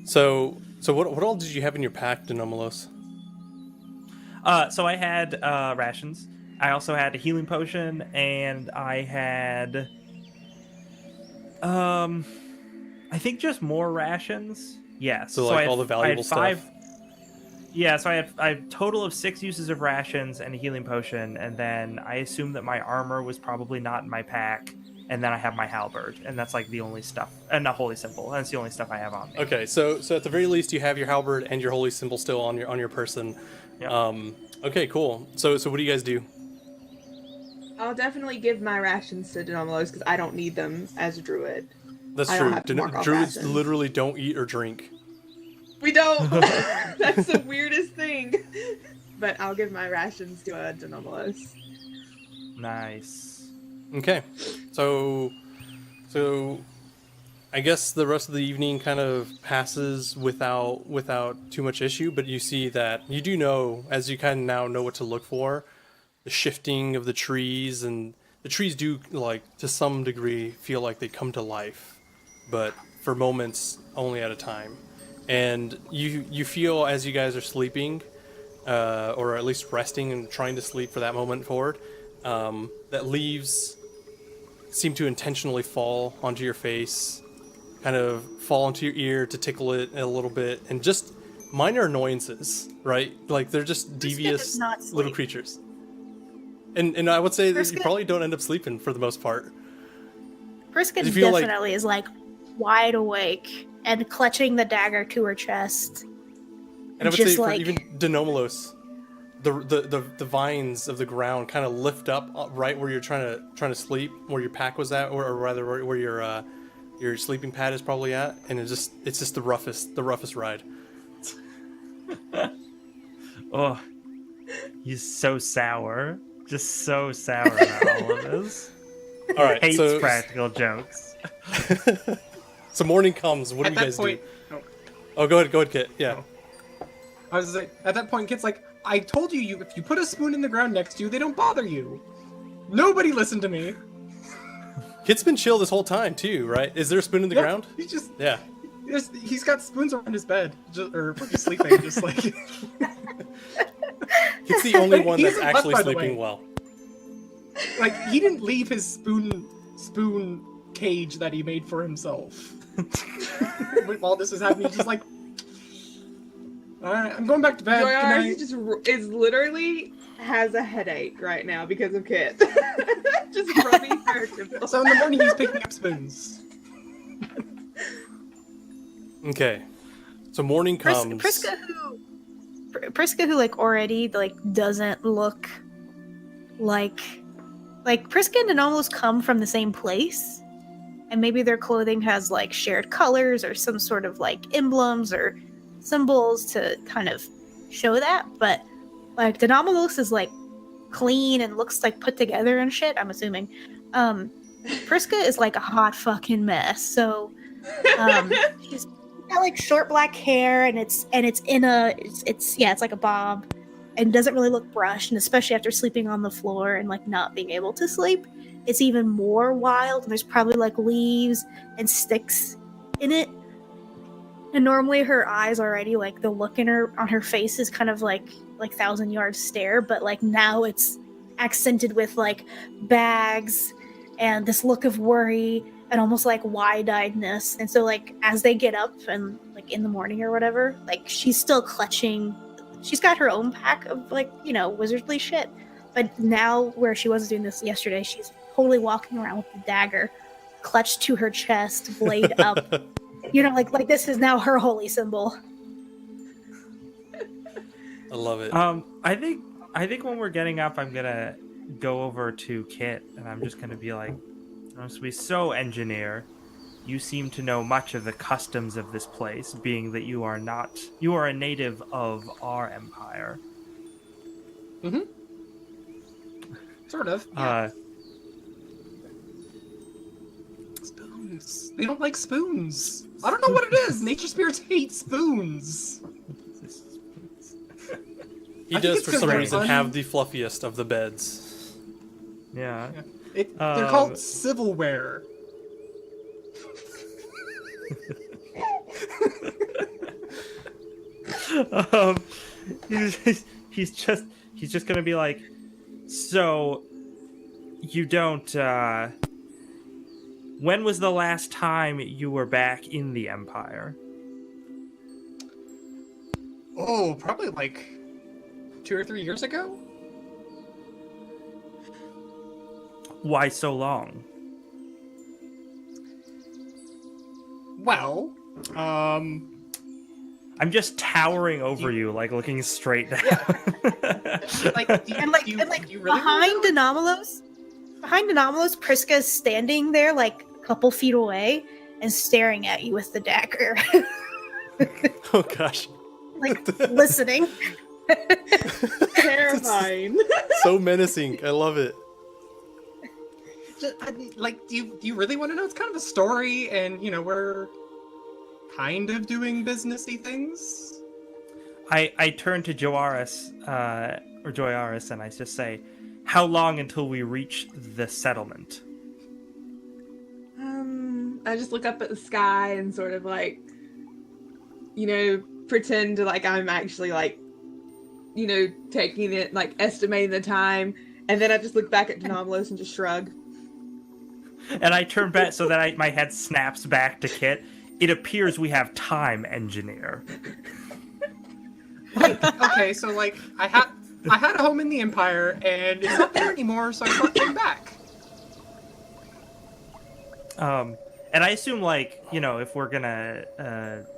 So what all did you have in your pack, Denomalos? So I had rations. I also had a healing potion, and I had, I think just more rations. Yes. So like all the valuable stuff. Yeah, so I had a total of 6 uses of rations and a healing potion, and then I assumed that my armor was probably not in my pack, and then I have my halberd, and that's like the only stuff, and a holy symbol. That's the only stuff I have on me. Okay, so at the very least you have your halberd and your holy symbol still on your person. Yep. Okay, cool. So what do you guys do? I'll definitely give my rations to Denomalos because I don't need them as a druid. That's I don't true. have to mark off Druids rations. literally don't eat or drink. We don't. That's the weirdest thing. But I'll give my rations to Denomalos. Nice. Okay, so I guess the rest of the evening kind of passes without too much issue, but you see that you do know, as you kind of now know what to look for, the shifting of the trees, and the trees do, like, to some degree feel like they come to life, but for moments only at a time. And you feel as you guys are sleeping, or at least resting and trying to sleep for that moment forward, that leaves seem to intentionally fall onto your face, kind of fall into your ear to tickle it a little bit, and just minor annoyances, right? Like they're just devious little creatures. And I would say that you probably don't end up sleeping for the most part. Brisket You feel like- definitely is like wide awake and clutching the dagger to her chest. And I would just say like- for even Denomalos, the vines of the ground kind of lift up right where you're trying to sleep, where your pack was at, or rather where your sleeping pad is probably at, and it's just the roughest ride. Oh, he's so sour. Just so sour about all of this. All right, Hates so practical jokes. so morning comes. What do At you that guys point, do? Oh, go ahead, Kit. Yeah. I was like, at that point, Kit's like, I told you, if you put a spoon in the ground next to you, they don't bother you. Nobody listened to me. Kit's been chill this whole time too, right? Is there a spoon in the Yeah, ground? He's just, Yeah. he's got spoons around his bed, or when he's sleeping, just like. Kit's the only one He that's isn't left, actually by the sleeping way. well. Like, he didn't leave his spoon cage that he made for himself. While this is happening, he's just like, alright, I'm going back to bed. Good night." is literally has a headache right now because of Kit. Just rubbing her temples. So in the morning, he's picking up spoons. Okay. So morning comes. Priska, who like already like doesn't look like Priska and Denomalos come from the same place, and maybe their clothing has like shared colors or some sort of like emblems or symbols to kind of show that. But like Denomalos is like clean and looks like put together and shit. I'm assuming. Priska is like a hot fucking mess. So she's got like short black hair, and it's like a bob, and doesn't really look brushed, and especially after sleeping on the floor and like not being able to sleep, it's even more wild, and there's probably like leaves and sticks in it. And normally her eyes already, like the look in her on her face is kind of like 1,000-yard stare, but like now it's accented with like bags and this look of worry and almost like wide-eyedness. And so like as they get up and like in the morning or whatever, like she's still clutching. She's got her own pack of like, you know, wizardly shit. But now where she was doing this yesterday, she's totally walking around with the dagger clutched to her chest, blade up. You know, like this is now her holy symbol. I love it. I think when we're getting up, I'm gonna go over to Kit, and I'm just gonna be like, "So, engineer, you seem to know much of the customs of this place, being that you are a native of our empire." Mm-hmm. Sort of. Yeah. Spoons. They don't like spoons. I don't know what it is. Nature spirits hate spoons. He does, for some reason, have the fluffiest of the beds. Yeah. They're called civilware. He's just gonna be like, so you don't when was the last time you were back in the Empire? Oh, probably like 2 or 3 years ago. Why so long? Well, I'm just towering over you, like looking straight down. like, do you really behind Denomalos, Priska is standing there like a couple feet away and staring at you with the dagger. Oh gosh. Like listening. Terrifying. So menacing. I love it. Like, do you really want to know? It's kind of a story, and you know we're kind of doing businessy things. I turn to Joaris, and I just say, "How long until we reach the settlement?" I just look up at the sky and sort of like, you know, pretend to like I'm actually like, you know, taking it, like estimating the time, and then I just look back at Denomalos and just shrug. And I turn back so that my head snaps back to Kit. It appears we have time, engineer. Okay, so like I had a home in the Empire, and it's not there anymore, so I brought it back. And I assume, like, you know, if we're gonna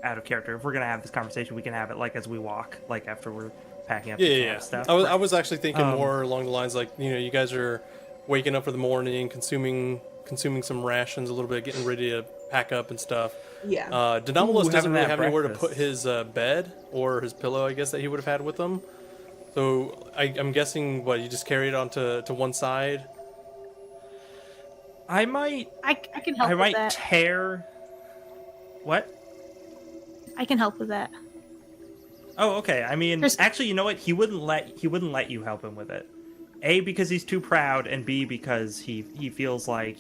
out of character, if we're gonna have this conversation, we can have it like as we walk, like after we're packing up the camp stuff. I was actually thinking more along the lines like, you know, you guys are waking up for the morning, consuming some rations, a little bit, getting ready to pack up and stuff. Yeah. Denomalos doesn't really have anywhere to breakfast. put his bed or his pillow, I guess, that he would have had with him. So I'm guessing, what, you just carry it onto one side? I can help I with might that. tear. What? I can help with that. Oh, okay. I mean, actually, you know what? He wouldn't let you help him with it. A, because he's too proud, and B, because he feels like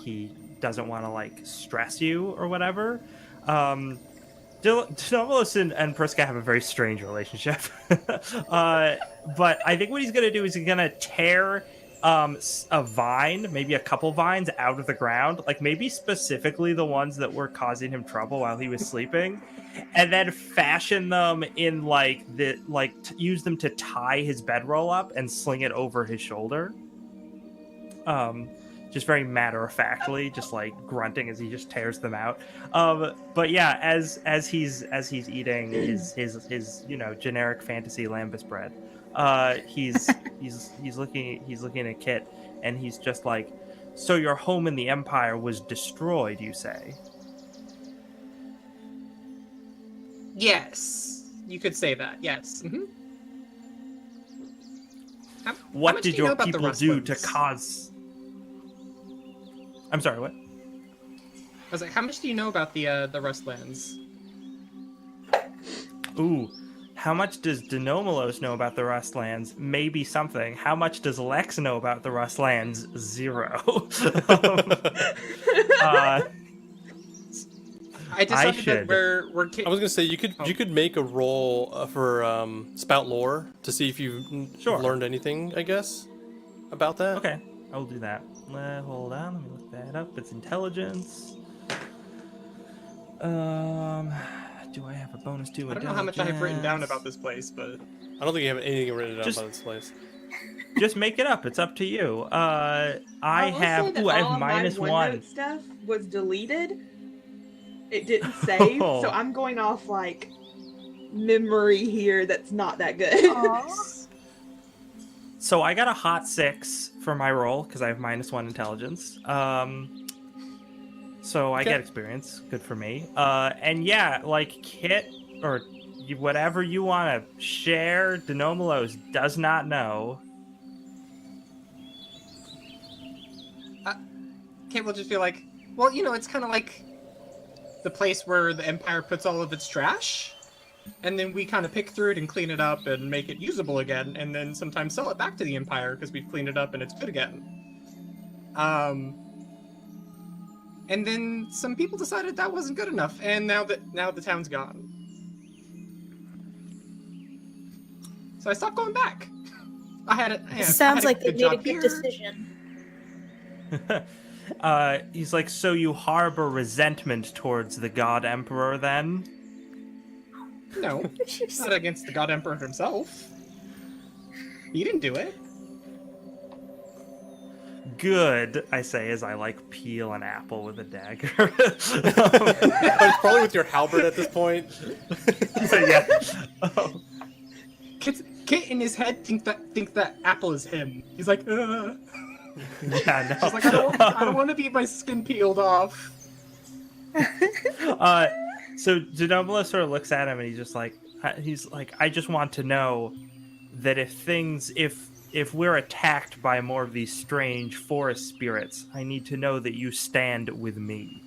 doesn't want to like stress you or whatever. Denomalos and Priska have a very strange relationship. But I think what he's gonna do is he's gonna tear a vine, maybe a couple vines out of the ground, like maybe specifically the ones that were causing him trouble while he was sleeping, and then fashion them in use them to tie his bedroll up and sling it over his shoulder. Just very matter-of-factly, just like grunting as he just tears them out. But yeah, as he's eating his you know, generic fantasy lambus bread, he's looking at Kit, and he's just like, "So your home in the Empire was destroyed, you say?" Yes, you could say that. Yes. Mm-hmm. What did your people do to cause? I'm sorry, what? I was like, how much do you know about the Rustlands? Ooh, how much does Denomalos know about the Rustlands? Maybe something. How much does Lex know about the Rustlands? 0. I decided should. that we're I was gonna say you could make a roll for spout lore to see if you've Sure. learned anything, I guess, about that. Okay, I will do that. Hold on, let me look that up. It's intelligence. Do I have a bonus to I don't know how much I have written down about this place, but I don't think you have anything written down Just- about this place. Just make it up. It's up to you. I will have. say that Ooh, I all have of my minus OneNote one. stuff was deleted. It didn't save, Oh. so I'm going off like memory here. That's not that good. So I got a hot 6 for my roll because I have minus 1 intelligence. So I get experience. Good for me. And yeah, like Kit or whatever you want to share, Denomalos does not know. Kate will just be like, well, you know, it's kind of like the place where the Empire puts all of its trash, and then we kind of pick through it and clean it up and make it usable again, and then sometimes sell it back to the Empire because we've cleaned it up and it's good again. And then some people decided that wasn't good enough, and now the town's gone. So I stopped going back. Sounds like they good made a job good here. decision. He's like, so you harbor resentment towards the God Emperor then? No, not against the God Emperor himself. He didn't do it. Good, I say as I like peel an apple with a dagger. It's probably with your halberd at this point. So, yeah. Oh. Kit in his head think that apple is him. He's like, ugh. Yeah, no. He's like, I don't want to be my skin peeled off. So Denobula sort of looks at him and he's like, I just want to know that if we're attacked by more of these strange forest spirits, I need to know that you stand with me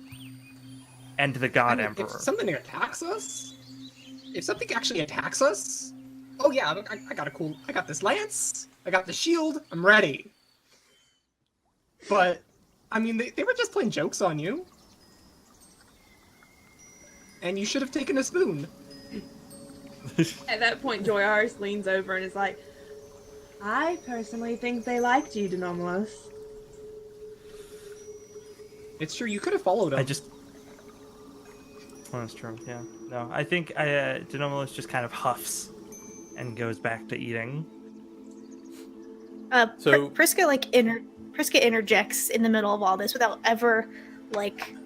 and the God Emperor. If something attacks us, if something actually attacks us, oh yeah, I got this lance, I got the shield, I'm ready. But, I mean, they were just playing jokes on you. And you should have taken a spoon. At that point, Joyaris leans over and is like, I personally think they liked you, Denomalos. It's true, you could have followed him. Well, that's true, yeah. No, I think Denomalos just kind of huffs and goes back to eating. So- Priska interjects in the middle of all this without ever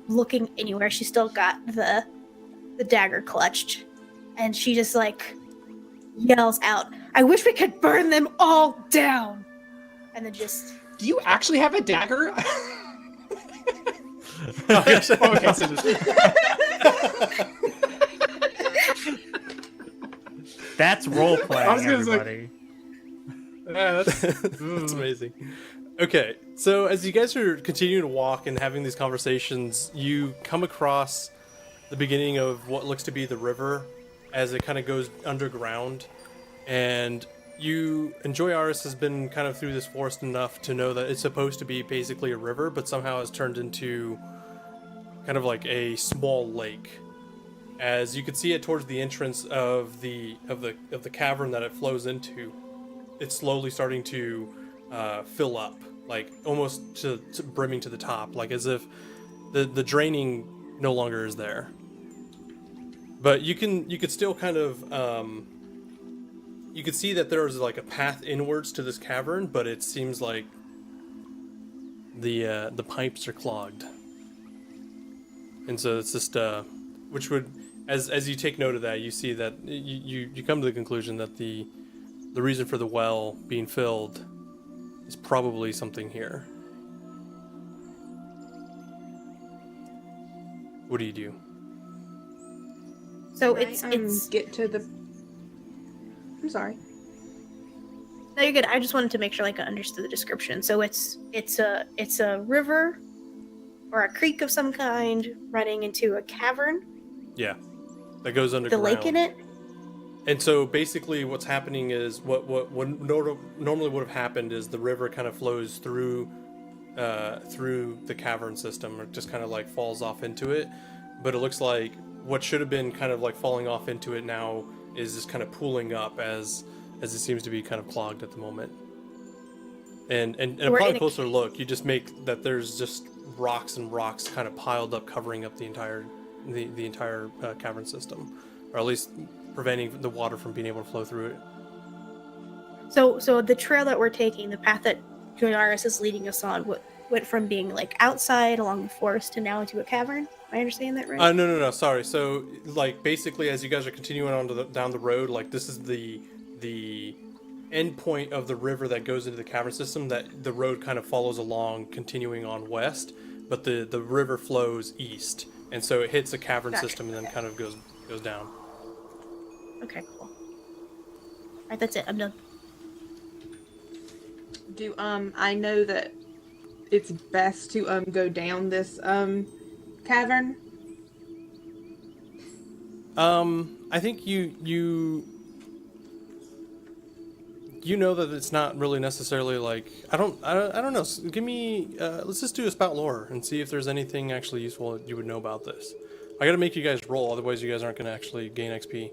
looking anywhere. She's still got the dagger clutched, and she just yells out, "I wish we could burn them all down!" And then just Do you actually have a dagger? Okay, so That's role I playing, was gonna say- everybody. Yeah, that's amazing. Okay, so as you guys are continuing to walk and having these conversations, you come across the beginning of what looks to be the river as it kind of goes underground. And Joyaris has been kind of through this forest enough to know that it's supposed to be basically a river, but somehow has turned into kind of like a small lake. As you can see it towards the entrance of the cavern that it flows into, it's slowly starting to fill up, almost to brimming to the top, as if the draining no longer is there. But you could still kind of you could see that there's a path inwards to this cavern, but it seems like the pipes are clogged, and so it's just which would, as you take note of that, you see that you come to the conclusion that the reason for the well being filled is probably something here. What do you do? so Can it's I, it's get to the. I'm sorry. no, you're good. I just wanted to make sure I understood the description. So it's a river or a creek of some kind running into a cavern. Yeah, that goes The underground. lake in it. And so basically what's happening is what normally would have happened is the river kind of flows through the cavern system, or just kind of falls off into it. but it looks like what should have been kind of like falling off into it now is just kind of pooling up as it seems to be kind of clogged at the moment. And We're upon in a a closer look, you just make that there's just rocks and rocks kind of piled up, covering up the entire cavern system, or at least preventing the water from being able to flow through it. So the trail that we're taking, the path that Joyaris is leading us on, went from being like outside along the forest to now into a cavern. Am I understanding that right? No, sorry. So, like, basically, as you guys are continuing on down the road, like, this is the end point of the river that goes into the cavern system, that the road kind of follows along, continuing on west, but the river flows east, and so it hits a cavern Gotcha. system and then kind of goes down. Okay, cool. All right, that's it. I'm done. Do I know that it's best to go down this cavern? I think you know that it's not really necessarily like I don't know. Give me let's just do a spout lore and see if there's anything actually useful that you would know about this. I gotta make you guys roll, otherwise you guys aren't gonna actually gain XP.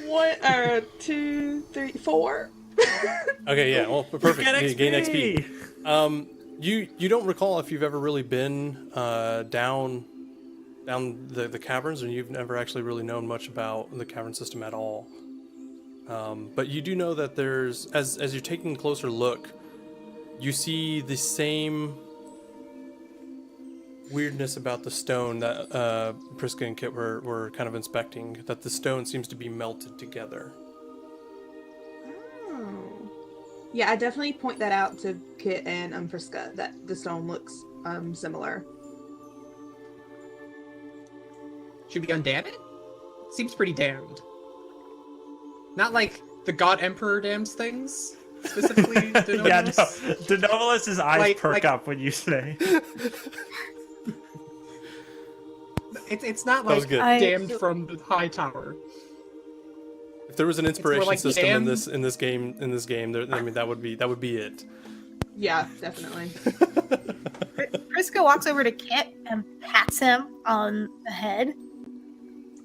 1, 2, 3, 4. Okay, yeah, well, perfect. Get Gain XP. XP. You don't recall if you've ever really been down the caverns, or you've never actually really known much about the cavern system at all. But you do know that there's, as you're taking a closer look, you see the same weirdness about the stone that Priska and Kit were kind of inspecting, that the stone seems to be melted together. Oh. Yeah, I definitely point that out to Kit and Priska, that the stone looks similar. Should we undam it? Seems pretty damned. Not like the God Emperor damns things, specifically Denomus. Yeah, no. Denomulus's eyes perk up when you say. It's not That was like good. damned from the high tower. If there was an inspiration like system damn- in this game, there, I mean that would be it. Yeah, definitely. Priska walks over to Kit and pats him on the head,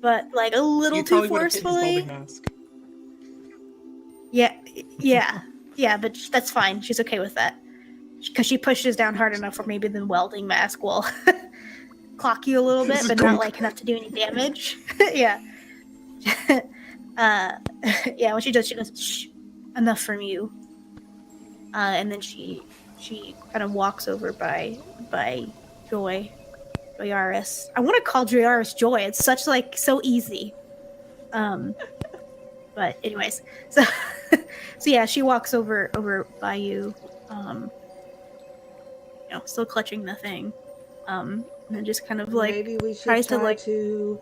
but like a little You too probably would've hit his forcefully. balding mask. Yeah, but that's fine. She's okay with that because she pushes down hard enough for maybe the welding mask will clock you a little bit, but not like enough to do any damage. Yeah. Yeah, when she goes, shh, enough from you. And then she kind of walks over by Joyaris. I want to call Joyaris Joy. It's such like so easy. But anyways, so yeah, she walks over by you, still clutching the thing, and then just kind of like maybe we should tries to, try like- to.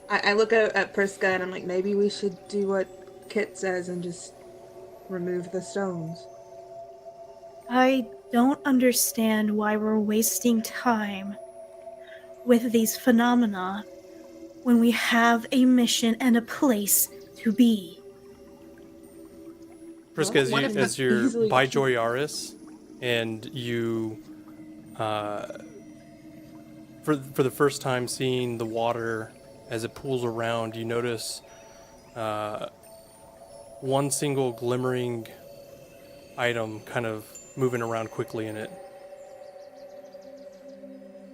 I look at Priska and I'm like, maybe we should do what Kit says and just remove the stones. I don't understand why we're wasting time with these phenomena when we have a mission and a place to be. Priska, What if as that's you're easily by achieved? Joyaris, and you, for the first time seeing the water as it pools around, you notice one single glimmering item kind of moving around quickly in it,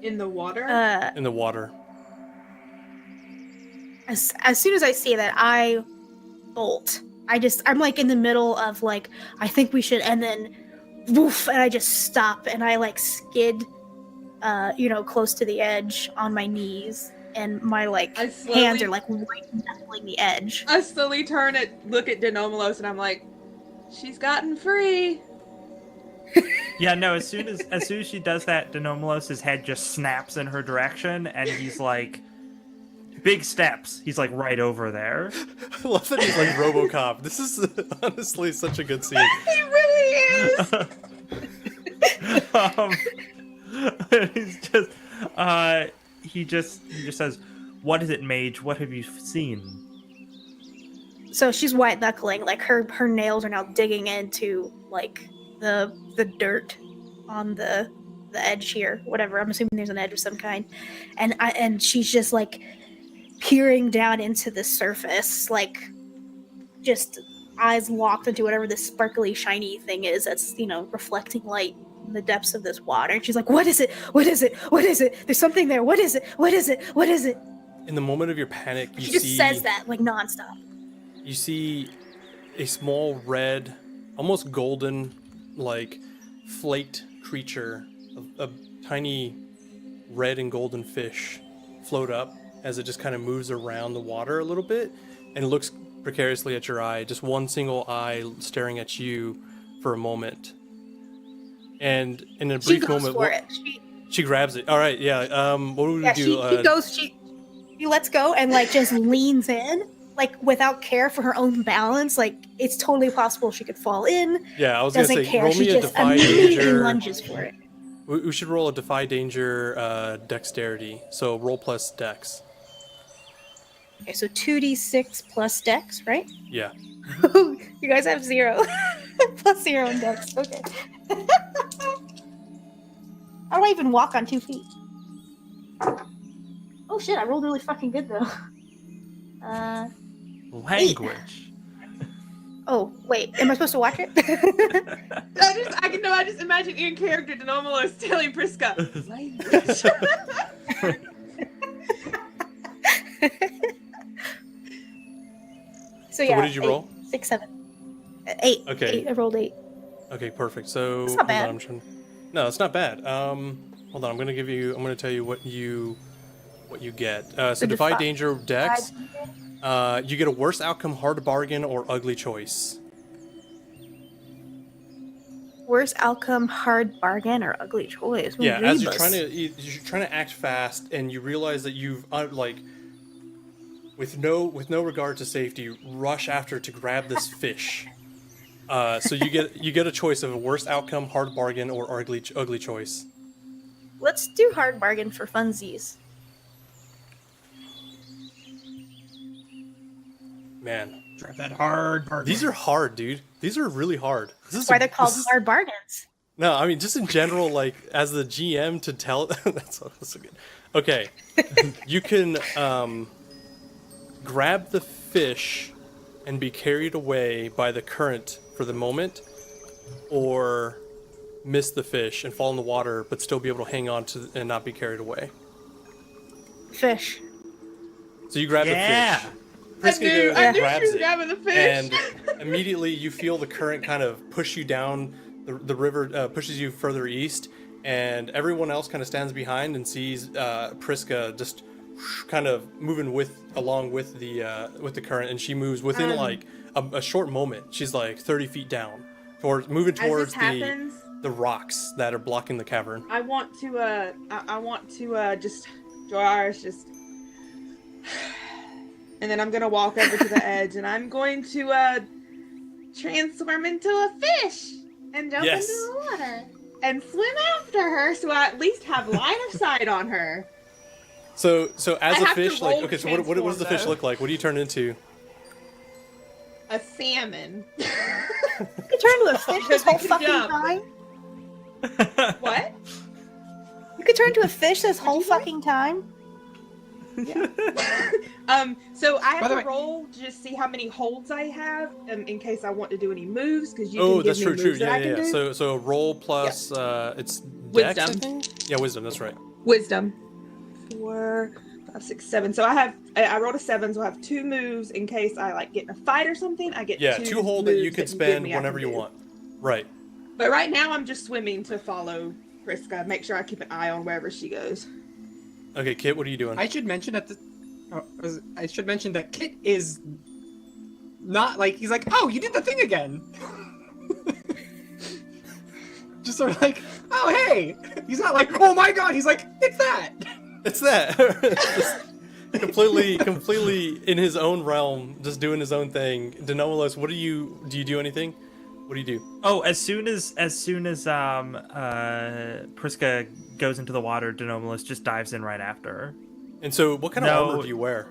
In the water? in the water. As soon as I see that, I bolt. I'm like in the middle of like, I think we should, and then woof, and I just stop and I like skid, close to the edge on my knees, and my like I slowly- hands are like right knuckling the edge. I slowly look at Denomulos, and I'm like, she's gotten free. Yeah, no. As soon as she does that, Denomulos' head just snaps in her direction, and he's like, big steps. He's like right over there. I love that he's like RoboCop. This is honestly such a good scene. He really is. He just says, "What is it, mage? What have you seen?" So she's white knuckling, like her nails are now digging into like the dirt on the the edge here, whatever. I'm assuming there's an edge of some kind, and she's just like peering down into the surface, like just eyes locked into whatever this sparkly, shiny thing is that's reflecting light in the depths of this water. And she's like, "What is it? What is it? What is it? There's something there. What is it? What is it? What is it?" In the moment of your panic, you She just says that like nonstop. You see a small red, almost golden, like flaked creature, a tiny red and golden fish float up as it just kind of moves around the water a little bit and looks precariously at your eye, just one single eye staring at you for a moment. And in a brief moment, she grabs it. All right, yeah. What do we do? She goes. She lets go and like just leans in, like without care for her own balance. Like it's totally possible she could fall in. Yeah, I was gonna say, care. roll me She a just defy immediately danger. lunges for it. We should roll a defy danger dexterity. So roll plus dex. Okay, so 2d6 plus dex, right? Yeah. You guys have 0. Plus 0 in dex. Okay. How do I even walk on 2 feet? Oh shit, I rolled really fucking good though. Language. Oh, wait, am I supposed to watch it? I just imagine in character Denomulus telling Priska. So yeah, what did you 8, roll? 6, 7. 8. Okay. 8. I rolled 8. Okay, perfect. So It's not bad. hold on, no, it's not bad. Hold on, I'm gonna tell you what you get. So defy danger dex. You get a worse outcome, hard bargain, or ugly choice. Worst outcome, hard bargain, or ugly choice. Yeah, as you're trying to act fast, and you realize that you've with no regard to safety, rush after to grab this fish. So you get a choice of a worst outcome, hard bargain, or ugly choice. Let's do hard bargain for funsies. Man, Drive that hard bargain. these are hard, dude. These are really hard. That's why they're called hard bargains. No, I mean just in general, like as the GM to tell. that's so good. Okay, you can grab the fish and be carried away by the current for the moment, or miss the fish and fall in the water, but still be able to hang on to and not be carried away. Fish. So you grab the fish. I Priska knew goes and she grabs was it, grabbing the fish. and immediately you feel the current kind of push you down. The river pushes you further east, and everyone else kind of stands behind and sees Priska just kind of moving along with the current, and she moves within like a short moment. She's like 30 feet down, moving towards the rocks that are blocking the cavern. I want to just draw ours just. And then I'm gonna walk over to the edge, and I'm going to transform into a fish and jump into the water and swim after her, so I at least have line of sight on her. So as a have to fish, like roll okay, so what does the fish transform, look like? What do you turn into? A salmon. You turn to a fish this whole fucking Jump. time? What? You could turn to a fish this whole fucking time? Yeah. So I By have the to way- roll to just see how many holds I have, in case I want to do any moves, because you Oh, can that's give me true. moves that I can do. So roll plus it's dex, Wisdom. I think? Yeah, wisdom. That's right. Wisdom. 4, 5, 6, 7. So I rolled a 7, so I have 2 moves in case I like get in a fight or something. I get Yeah, 2 hold that you moves can give spend me, I whenever can you do. want. Right. But right now I'm just swimming to follow Priska. Make sure I keep an eye on wherever she goes. Okay, Kit, what are you doing? I should mention I should mention that Kit is not like he's like, oh, you did the thing again. Just sort of like, oh hey. He's not like, oh my god. He's like, it's that. It's that. Just completely in his own realm, just doing his own thing. Denomulus, do you do anything? What do you do? Oh, as soon as Priska goes into the water, Denomulus just dives in right after her. And so, what kind of No. armor do you wear?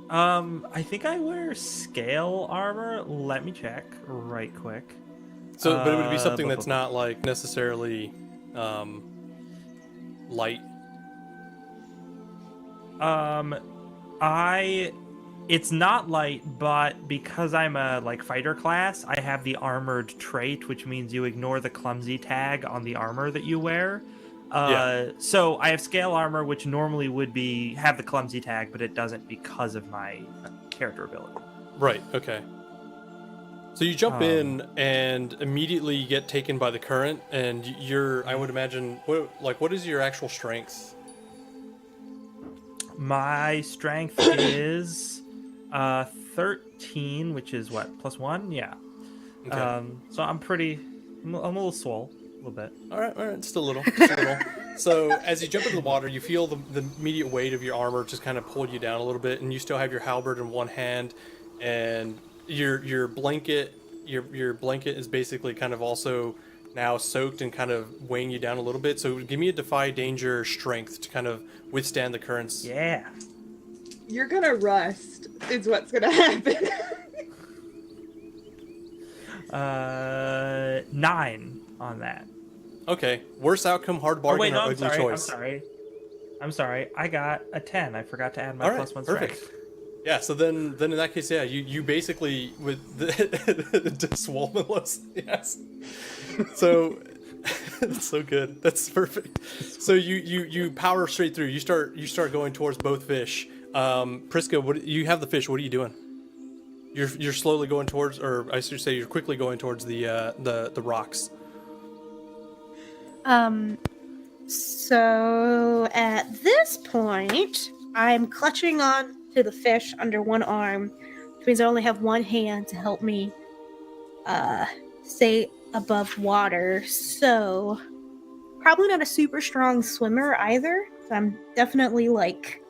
I think I wear scale armor. Let me check right quick. So, but it would be something bu- that's bu- not like necessarily light? It's not light, but because I'm a fighter class, I have the armored trait, which means you ignore the clumsy tag on the armor that you wear. So I have scale armor, which normally would have the clumsy tag, but it doesn't because of my character ability. Right. Okay. So you jump in and immediately you get taken by the current, and I would imagine, what is your actual strength? My strength is 13, which is what, +1? Yeah. Okay. So I'm a little swole, a little bit. All right, just a little. Just a little. So as you jump into the water, you feel the immediate weight of your armor just kind of pull you down a little bit, and you still have your halberd in one hand, and your blanket is basically kind of also now soaked and kind of weighing you down a little bit. So give me a defy danger strength to kind of withstand the currents. Yeah. You're gonna rust, is what's gonna happen. 9 on that. Okay. Worst outcome, hard bargain, or ugly choice. I'm sorry. I got a 10. I forgot to add my All right, +1 perfect. strength. Yeah, so then in that case, yeah, you basically with the swolenness, yes. So that's so good. That's perfect. So you power straight through. You start going towards both fish. Priska, you have the fish. What are you doing? You're slowly going towards, or I should say, you're quickly going towards the rocks. So at this point, I'm clutching on to the fish under one arm, which means I only have one hand to help me stay above water. So probably not a super strong swimmer either. So I'm definitely like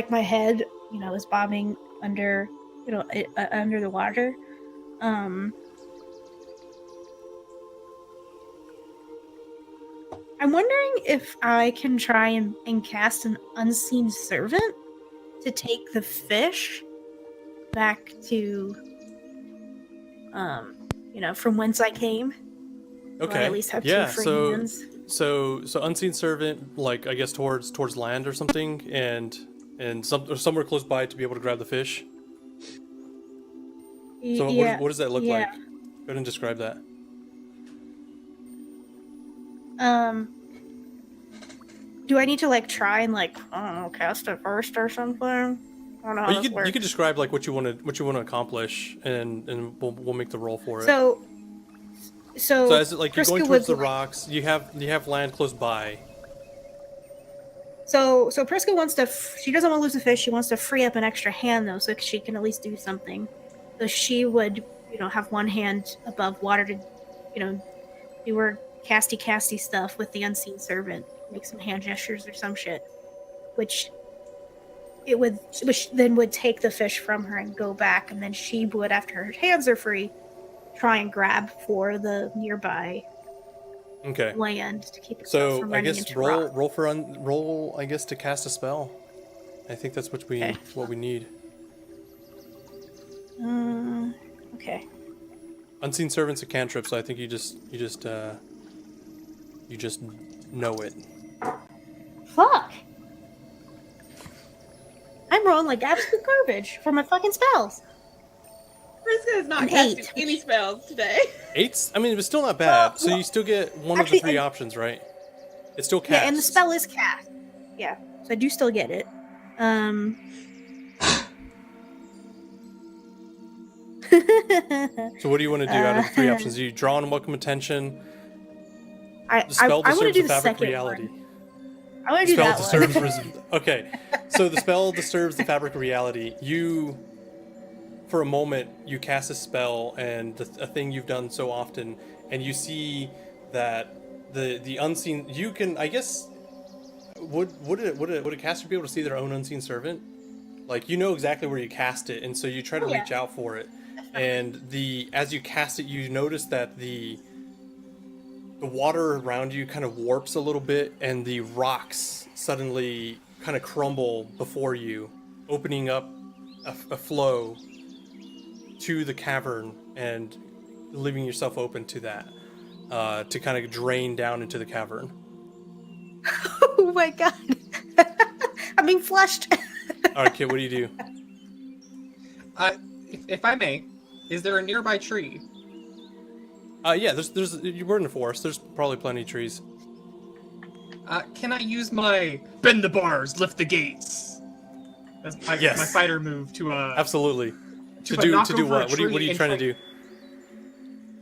my head, is bobbing under, under the water. I'm wondering if I can try and cast an unseen servant to take the fish back to, from whence I came. Okay. Or I at least have yeah. two free hands. So unseen servant, I guess towards land or something, and somewhere close by to be able to grab the fish. So Yeah. what does that look like? Yeah. Go ahead and describe that. Do I need to try and I don't know, cast it first or something? I don't know how this works. You could describe what you want to accomplish, and we'll make the roll for it. So as you're Priska going towards the would rocks, you have land close by. So Priska wants to. She doesn't want to lose the fish. She wants to free up an extra hand though, so she can at least do something. So she would, have one hand above water to, do her casty stuff with the unseen servant, make some hand gestures or some shit, which then would take the fish from her and go back, and then she would, after her hands are free, try and grab for the nearby land to keep itself from running into rock. roll I guess to cast a spell. I think that's what we need. Okay. Unseen servant's a cantrip, so I think you just know it. Fuck. I'm rolling like absolute garbage for my fucking spells. Priska is not An casting 8. any spells today. 8's? I mean, it's still not bad. So you still get one of the 3 options, right? It's still cast. Yeah, and the spell is cast. Yeah, so I do still get it. So what do you want to do out of the 3 options? You draw and welcome attention. I The spell want to disturbs do the the fabric second reality. one. I want to do Spell that disturbs one. Okay, so the spell disturbs the fabric of reality. You, for a moment, you cast a spell, and a thing you've done so often, and you see that the unseen. You can, I guess, would a caster be able to see their own unseen servant? You know exactly where you cast it, and so you try to reach out for it. And as you cast it, you notice that the water around you kind of warps a little bit, and the rocks suddenly kind of crumble before you, opening up a flow to the cavern and leaving yourself open to that. to kind of drain down into the cavern. Oh my god. I'm being flushed. All right, Kit, what do you do? If I may, is there a nearby tree? Yeah, we're in the forest. There's probably plenty of trees. Can I use my bend the bars, lift the gates? That's my fighter move to Absolutely. To knock do over a what? What are you tree trying to and do?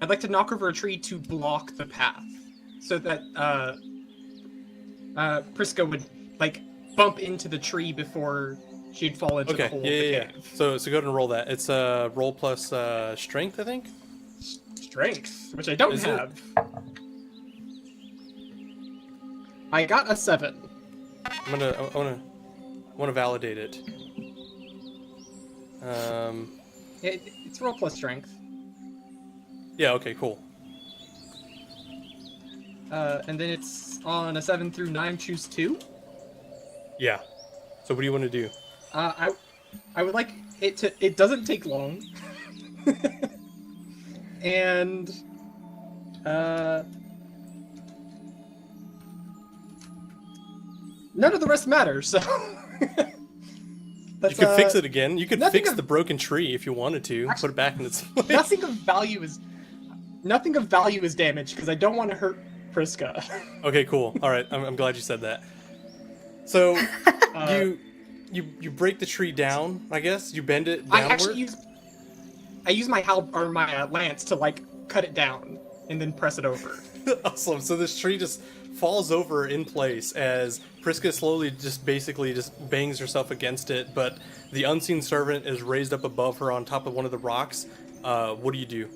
I'd like to knock over a tree to block the path, so that Prisca would like bump into the tree before she'd fall into the hole of the cave. So go ahead and roll that. It's roll plus strength, I think. Strength, which I don't Is it? have. I got a 7. I wanna validate it. It's roll plus strength. Yeah. Okay. Cool. And then it's on a 7 through 9, choose 2. Yeah. So what do you want to do? I would like it to. It doesn't take long. And none of the rest matters. So You could fix it again. You could fix the broken tree if you wanted to. Actually, put it back in its place. Nothing of value is damaged because I don't want to hurt Prisca. Okay, cool. All right, I'm glad you said that. So you break the tree down, I guess. You bend it downward. I use my my lance to like cut it down and then press it over. Awesome. So this tree just falls over in place as Prisca slowly just bangs herself against it, but the unseen servant is raised up above her on top of one of the rocks. What do you do?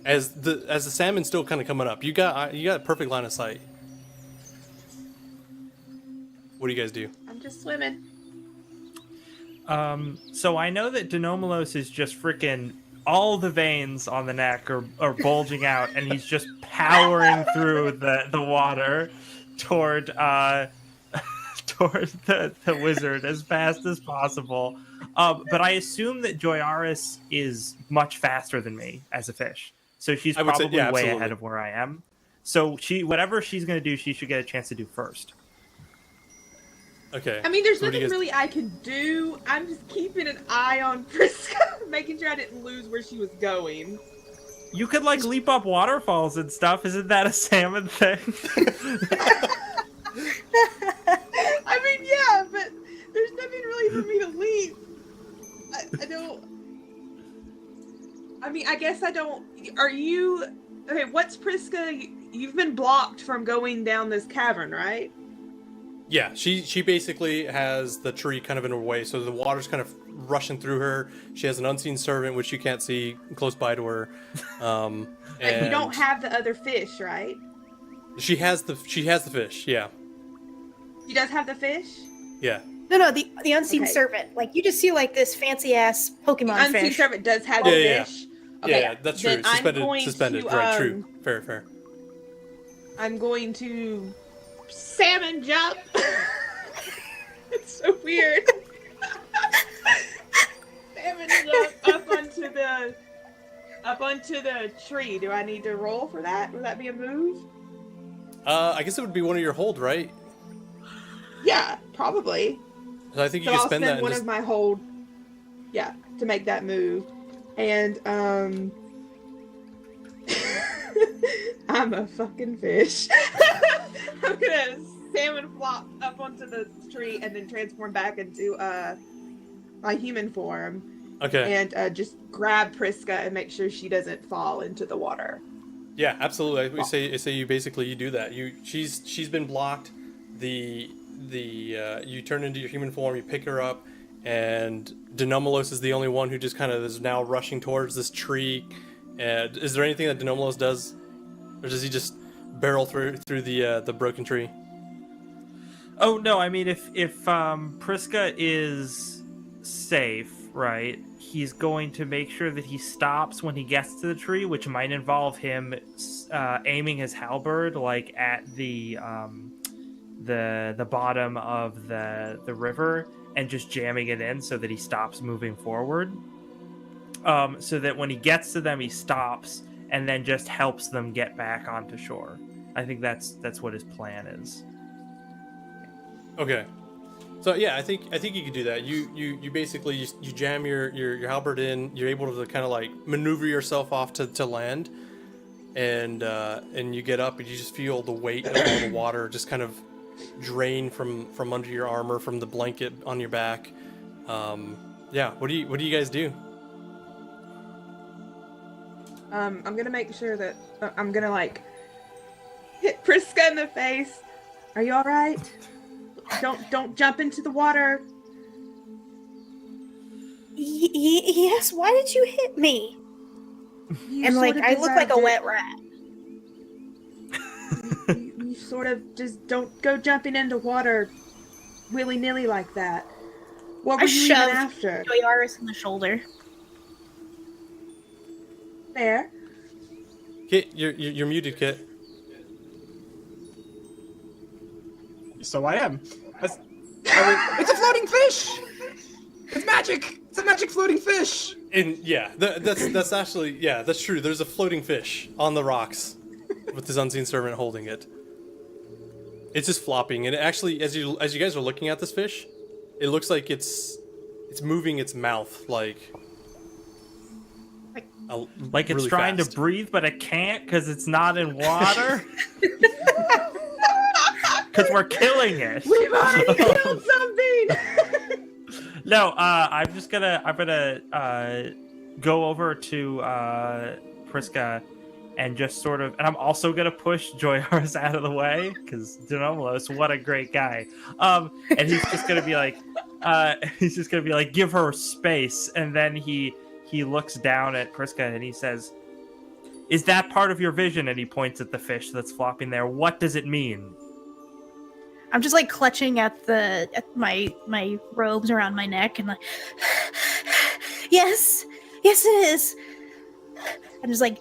As the salmon's still kind of coming up, you got a perfect line of sight. What do you guys do? I'm just swimming. So I know that Denomilos is just freaking all the veins on the neck are bulging out, and he's just powering through the water toward the wizard as fast as possible. But I assume that Joyaris is much faster than me as a fish, so she's probably way absolutely ahead of where I am. So whatever she's going to do, she should get a chance to do first. Okay. I mean, there's So what do nothing you guys- really I can do. I'm just keeping an eye on Prisca, making sure I didn't lose where she was going. You could like leap up waterfalls and stuff. Isn't that a salmon thing? I mean, yeah, but there's nothing really for me to leap. I don't. I mean, I guess I don't. Are you okay? What's Prisca? You've been blocked from going down this cavern, right? Yeah, she basically has the tree kind of in her way, so the water's kind of rushing through her. She has an unseen servant, which you can't see close by to her. Like, And you don't have the other fish, right? She has the fish. Yeah, She does have the fish. yeah. No, the unseen Okay. servant. Like you just see like this fancy ass Pokemon Unseen fish. servant does have Yeah, the yeah, fish. Yeah, Okay, yeah, that's true. then I'm going Suspended. to, Right, true. Fair. I'm going to salmon jump. It's so weird. Salmon jump up onto the tree. Do I need to roll for that? Would that be a move? I guess it would be one of your hold, right? Yeah, probably. So I think you So can I'll spend spend that. one And of my hold, yeah, to make that move. And I'm a fucking fish. I'm gonna salmon flop up onto the tree and then transform back into my human form Okay. and just grab Prisca and make sure she doesn't fall into the water. Yeah, absolutely. We say you basically do that. She's been blocked. You turn into your human form. You pick her up, and Denomilos is the only one who just kind of is now rushing towards this tree. And is there anything that Denomilos does, or does he just barrel through the broken tree? Oh no, I mean if Prisca is safe, right? He's going to make sure that he stops when he gets to the tree, which might involve him aiming his halberd like at the bottom of the river and just jamming it in so that he stops moving forward. So that when he gets to them, he stops and then just helps them get back onto shore. I think that's what his plan is. Okay. So yeah, I think you could do that. You basically you jam your halberd in. You're able to kind of like maneuver yourself off to land, and you get up and you just feel the weight of all the water just kind of drain from under your armor, from the blanket on your back. Yeah. What do you guys do? I'm gonna make sure that I'm gonna like hit Priska in the face. Are you all right? Don't jump into the water. Yes. Why did you hit me? You And like sort of I look like a deserved wet rat. it. You sort of just don't go jumping into water willy nilly like that. What I were you even shoved after? Joyaris in the shoulder. Fair. Kit, you're muted, Kit. So I am. It's a floating fish! It's magic! It's a magic floating fish! And yeah, that's actually, yeah, that's true. There's a floating fish on the rocks with this unseen servant holding it. It's just flopping, and it actually, as you guys are looking at this fish, it looks like it's moving its mouth like Like it's really trying fast. to breathe, but it can't because it's not in water. Because we're killing it. We've already killed something! No, I'm gonna go over to Priska and just sort of, and I'm also gonna push Joyaris out of the way because Denomlos, what a great guy. And he's just gonna be like, give her space, and then he looks down at Priska and he says, "Is that part of your vision?" And he points at the fish that's flopping there. What does it mean? I'm just like clutching at my robes around my neck and like, yes, it is. I'm just like,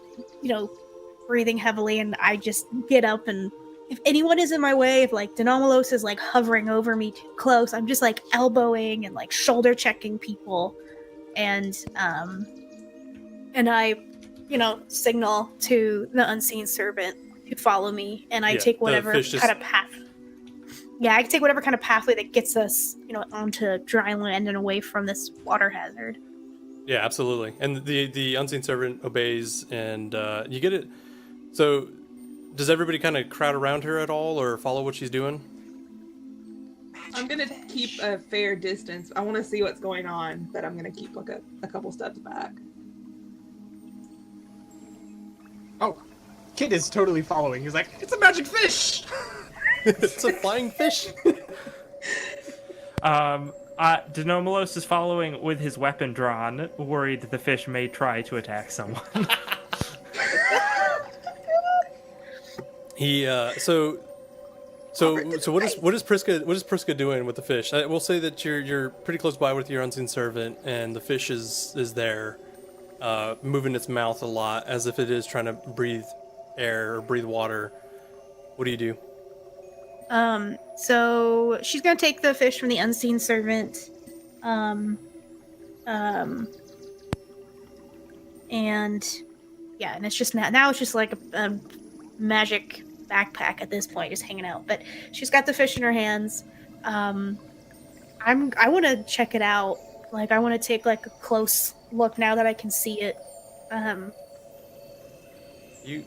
breathing heavily, and I just get up, and if anyone is in my way, if like Denomalos is like hovering over me too close, I'm just like elbowing and like shoulder checking people, and I, signal to the unseen servant to follow me, and I take whatever kind of path. Yeah, I can take whatever kind of pathway that gets us, onto dry land and away from this water hazard. Yeah, absolutely. And the unseen servant obeys, and you get it. So, does everybody kind of crowd around her at all, or follow what she's doing? I'm gonna keep a fair distance. I want to see what's going on, but I'm gonna keep like a couple steps back. Oh, Kid is totally following. He's like, it's a magic fish! It's a flying fish. Denomlos is following with his weapon drawn, worried that the fish may try to attack someone. He so what is Priska doing with the fish? We'll say that you're pretty close by with your unseen servant, and the fish is there, moving its mouth a lot as if it is trying to breathe air or breathe water. What do you do? So she's gonna take the fish from the unseen servant, and it's just now it's just like a magic backpack at this point, just hanging out. But she's got the fish in her hands. I want to check it out. Like I want to take like a close look now that I can see it. You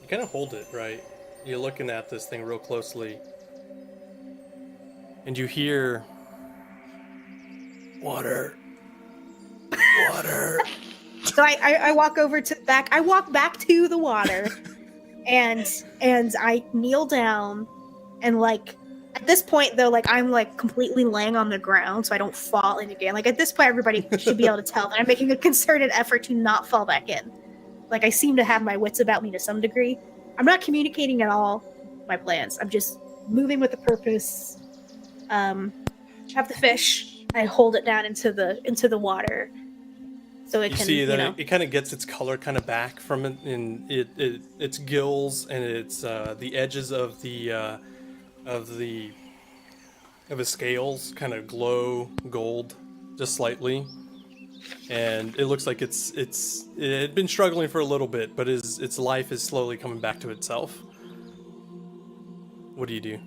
kind of hold it, right? You're looking at this thing real closely. And you hear water. So I walk over to back. I walk back to the water, and I kneel down, and like at this point though, like I'm like completely laying on the ground so I don't fall in again. Like at this point, everybody should be able to tell that I'm making a concerted effort to not fall back in. Like I seem to have my wits about me to some degree. I'm not communicating at all my plans. I'm just moving with a purpose. Have the fish. I hold it down into the water, so it You can. see that it kind of gets its color kind of back from it, and its gills and its the edges of the scales kind of glow gold just slightly, and it looks like it had been struggling for a little bit, but its life is slowly coming back to itself. What do you do?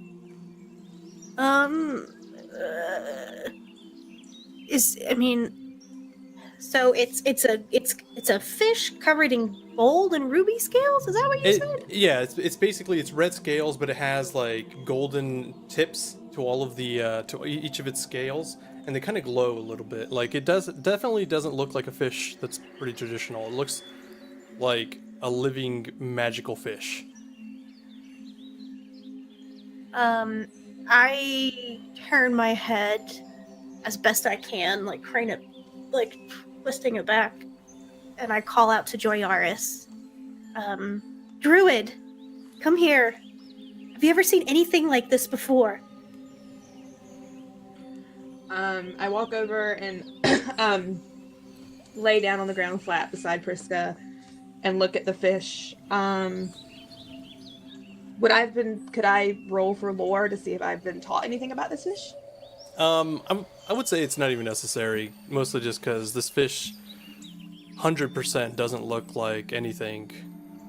So it's a fish covered in gold and ruby scales. Is that what you said? Yeah, it's basically it's red scales, but it has like golden tips to all of the to each of its scales, and they kind of glow a little bit. Like it definitely doesn't look like a fish that's pretty traditional. It looks like a living magical fish. I turn my head as best I can, like crane it, like twisting it back, and I call out to Joyaris. Druid, come here. Have you ever seen anything like this before? I walk over and lay down on the ground flat beside Priska and look at the fish. Could I roll for lore to see if I've been taught anything about this fish? I would say it's not even necessary, mostly just because this fish 100% doesn't look like anything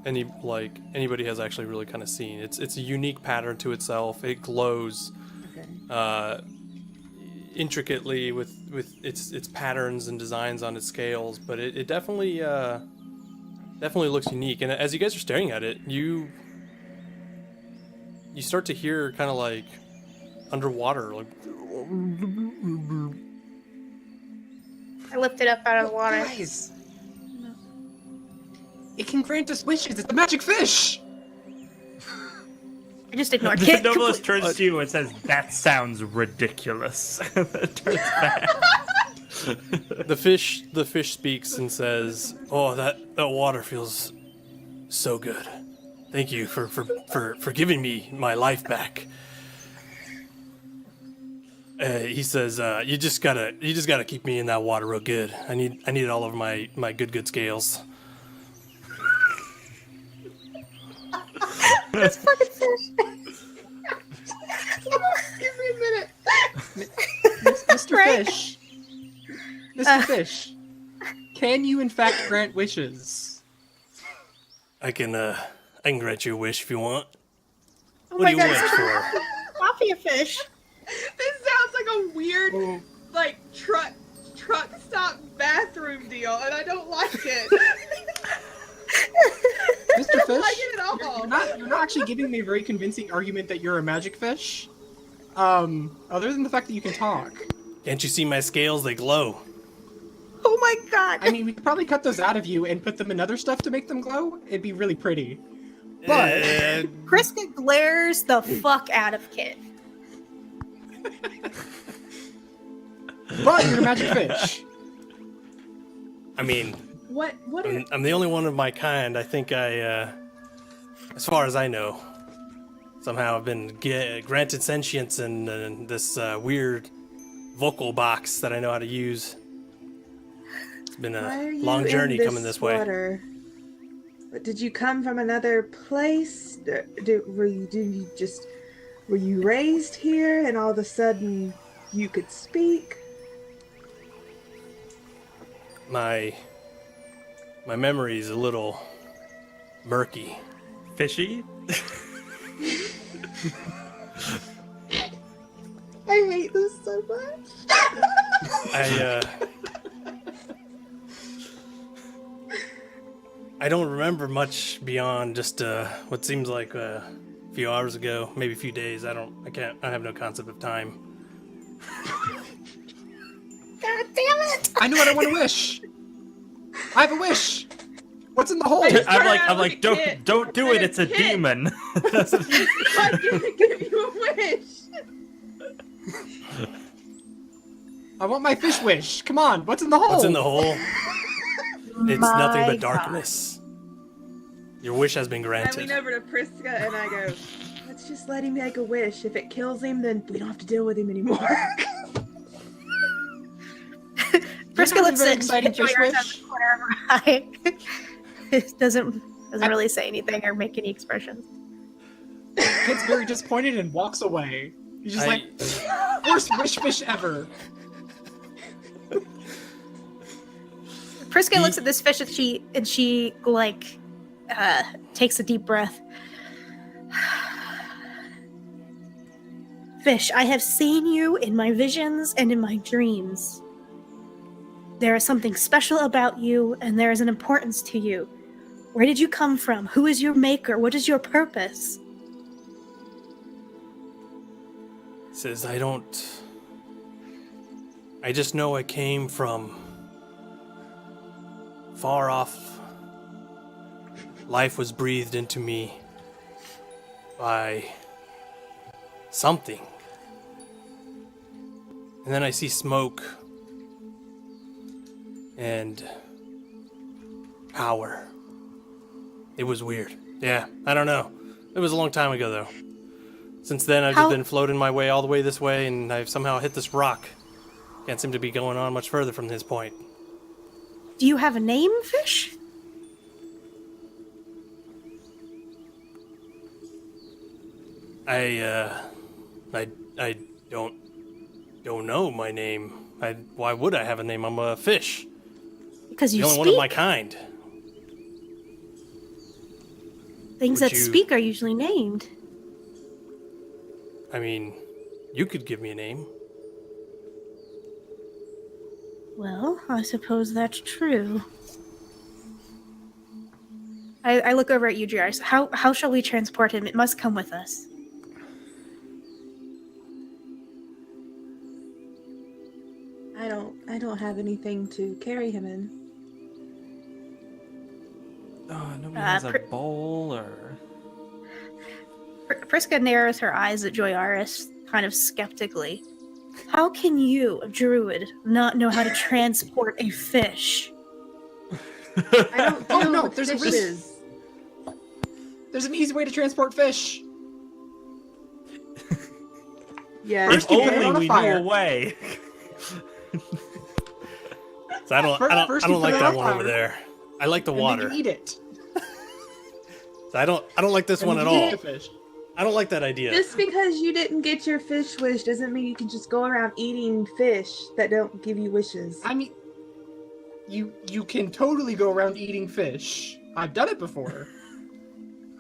anybody has actually really kind of seen. It's a unique pattern to itself. It glows intricately with its patterns and designs on its scales, but it definitely looks unique. And as you guys are staring at it, you start to hear kind of like underwater, like. I lift it up out of the water. Guys! It can grant us wishes. It's a magic fish! I just ignored The it. novelist turns to you and says, "That sounds ridiculous." Turns back. The fish speaks and says, "Oh, that water feels so good. Thank you for giving me my life back." He says, "You just gotta keep me in that water real good. I need it all over my good scales." This fucking fish. Give me a minute. Mr. Right? Fish. Mr. Fish. Can you in fact grant wishes? I can grant you a wish if you want. Oh What my do you god, wish it's for? coffee a fish. This sounds like a weird, like truck stop bathroom deal, and I don't like it. Mr. Fish, like it at all. you're not actually giving me a very convincing argument that you're a magic fish. Other than the fact that you can talk. Can't you see my scales? They glow. Oh my god. I mean, we could probably cut those out of you and put them in other stuff to make them glow. It'd be really pretty. But Krista glares the fuck out of Kit. but you're a magic fish. I mean, What? I'm the only one of my kind. I think as far as I know, somehow I've been granted sentience and this weird vocal box that I know how to use. It's been a long journey coming this way. Water? But did you come from another place? Were you raised here, and all of a sudden you could speak? My memory's a little murky. Fishy? I hate this so much. I don't remember much beyond just what seems like a few hours ago, maybe a few days. I have no concept of time. God damn it! I know what I want to wish. I have a wish. What's in the hole? I'm like, don't do it. It's a demon. I'm gonna give you a wish. I want my fish wish. Come on, what's in the hole? What's in the hole? It's nothing My but darkness. Your wish has been I granted. lean over to Priska and I go, let's just let him make a wish. If it kills him, then we don't have to deal with him anymore. Friska looks very at exciting Joy fish out wish. the corner of her eye. It doesn't really say anything or make any expressions. Kid's very disappointed and walks away. He's just like, worst wish fish ever. Priska looks at this fish and she like takes a deep breath. Fish, I have seen you in my visions and in my dreams. There is something special about you, and there is an importance to you. Where did you come from? Who is your maker? What is your purpose? Says I just know I came from far off. Life was breathed into me by something. And then I see smoke and power. It was weird. Yeah, I don't know. It was a long time ago, though. Since then, I've just been floating my way all the way this way, and I've somehow hit this rock. Can't seem to be going on much further from this point. Do you have a name, fish? I don't know my name. Why would I have a name? I'm a fish. Because you The only speak. one of my kind. Things Would that you- speak are usually named. I mean, you could give me a name. Well, I suppose that's true. I look over at you, Jairus. How shall we transport him? It must come with us. I don't have anything to carry him in. Oh, nobody has a Pr- bowl or. Priska narrows her eyes at Joyaris, kind of skeptically. How can you, a druid, not know how to transport a fish? I don't Oh, deal no, with there's a fishes. There's an easy way to transport fish. Yeah. First If you put it only on a we fire. knew a way. So I don't First you like put it that on one over fire, there. I like the And water. then you eat it. So I don't like this And one then at you all. eat the fish. I don't like that idea. Just because you didn't get your fish wish doesn't mean you can just go around eating fish that don't give you wishes. I mean, you can totally go around eating fish. I've done it before.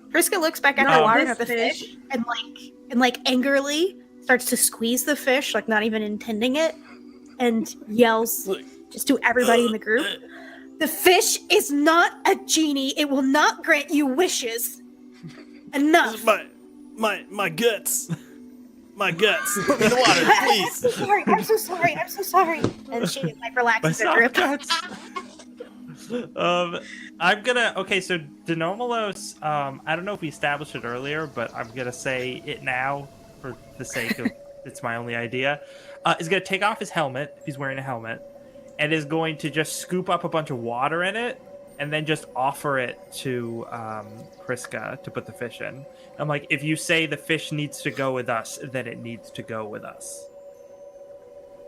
Priska looks back at Not the water this at the fish. fish and angrily starts to squeeze the fish, like not even intending it, and yells Look. just to everybody in the group. The fish is not a genie. It will not grant you wishes. This Enough. is my guts. My guts. Put me in the water, I'm please. so sorry. I'm so sorry. I'm so sorry. And she like My relaxes her soft grip. guts. I'm gonna. Okay, so Denomalos. I don't know if we established it earlier, but I'm gonna say it now for the sake of it's my only idea. Is gonna take off his helmet if he's wearing a helmet, and is going to just scoop up a bunch of water in it, and then just offer it to Priska to put the fish in. I'm like, if you say the fish needs to go with us, then it needs to go with us.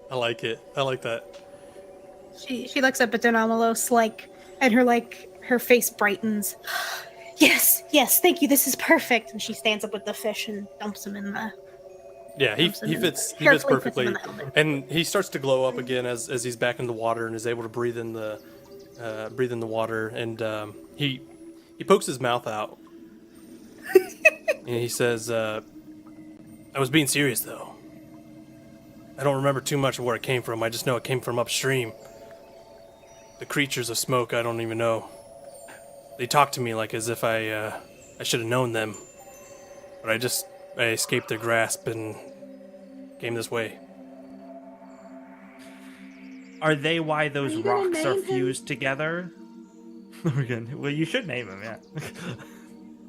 I like it. I like that. She looks up at Donomalos and her face brightens. Yes, thank you. This is perfect. And she stands up with the fish and dumps him in the. Yeah, he Dumps him in. fits Carefully puts him perfectly, in the helmet. and he starts to glow up again as he's back in the water and is able to breathe in the water. And he pokes his mouth out, and he says, "I was being serious though. I don't remember too much of where it came from. I just know it came from upstream. The creatures of smoke, I don't even know. They talked to me like as if I should have known them, but I escaped their grasp and came this way." Are they why those you gonna rocks are name him? fused together? Well, you should name him, yeah.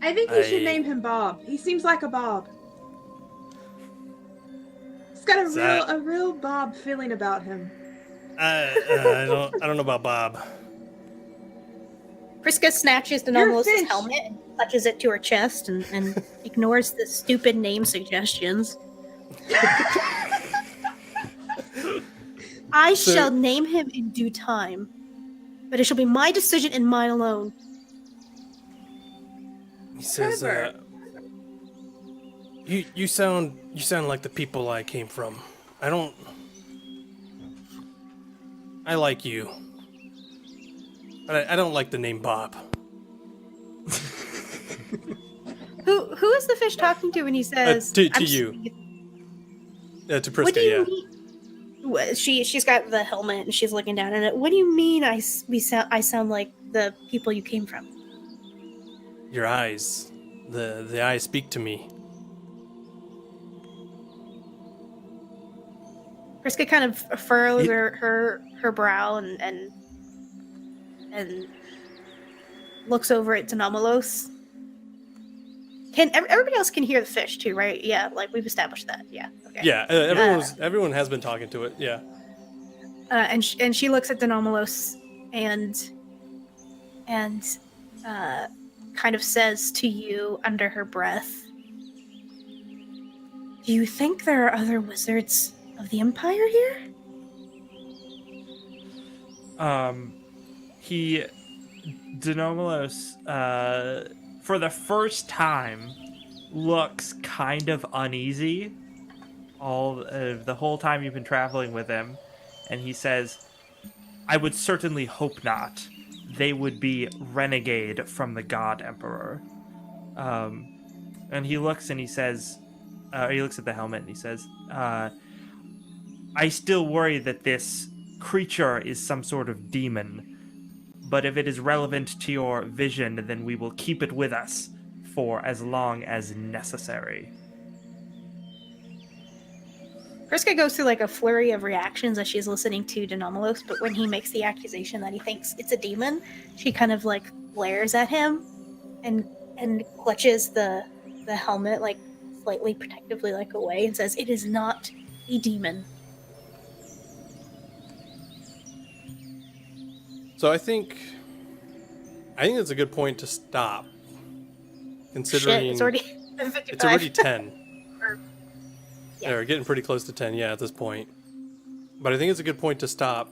I think you should I- name him Bob. He seems like a Bob. He's got Is that- a real Bob feeling about him. I don't know about Bob. Priska snatches You're Donomalos' fish. helmet and touches it to her chest and ignores the stupid name suggestions. I So- shall name him in due time, but it shall be my decision and mine alone. He says, Trevor. You sound like the people I came from. I like you. But I don't like the name Bob. Who is the fish talking to when he says To I'm you. To Priska, What do you yeah. mean? She's got the helmet and she's looking down at it. What do you mean? I sound like the people you came from. Your eyes. The eyes speak to me. Priska kind of furrows her brow and looks over at Denomalos. Everybody else can hear the fish too, right? Yeah, like we've established that. Yeah. Okay. Yeah, everyone has been talking to it. Yeah. And she looks at Denomalos and kind of says to you under her breath, "Do you think there are other wizards of the Empire here?" Denomalos, for the first time, looks kind of uneasy the whole time you've been traveling with him, and he says, "I would certainly hope not. They would be renegade from the God Emperor." And he looks and he says, he looks at the helmet and he says, "I still worry that this creature is some sort of demon. But if it is relevant to your vision, then we will keep it with us for as long as necessary." Priska goes through like a flurry of reactions as she's listening to Denomalos, but when he makes the accusation that he thinks it's a demon, she kind of like glares at him and clutches the helmet like slightly protectively like away and says, "It is not a demon." So I think it's a good point to stop. Considering Shit, it's already 55. it's already 10. Yeah. Yeah, we're getting pretty close to 10, yeah, at this point. But I think it's a good point to stop,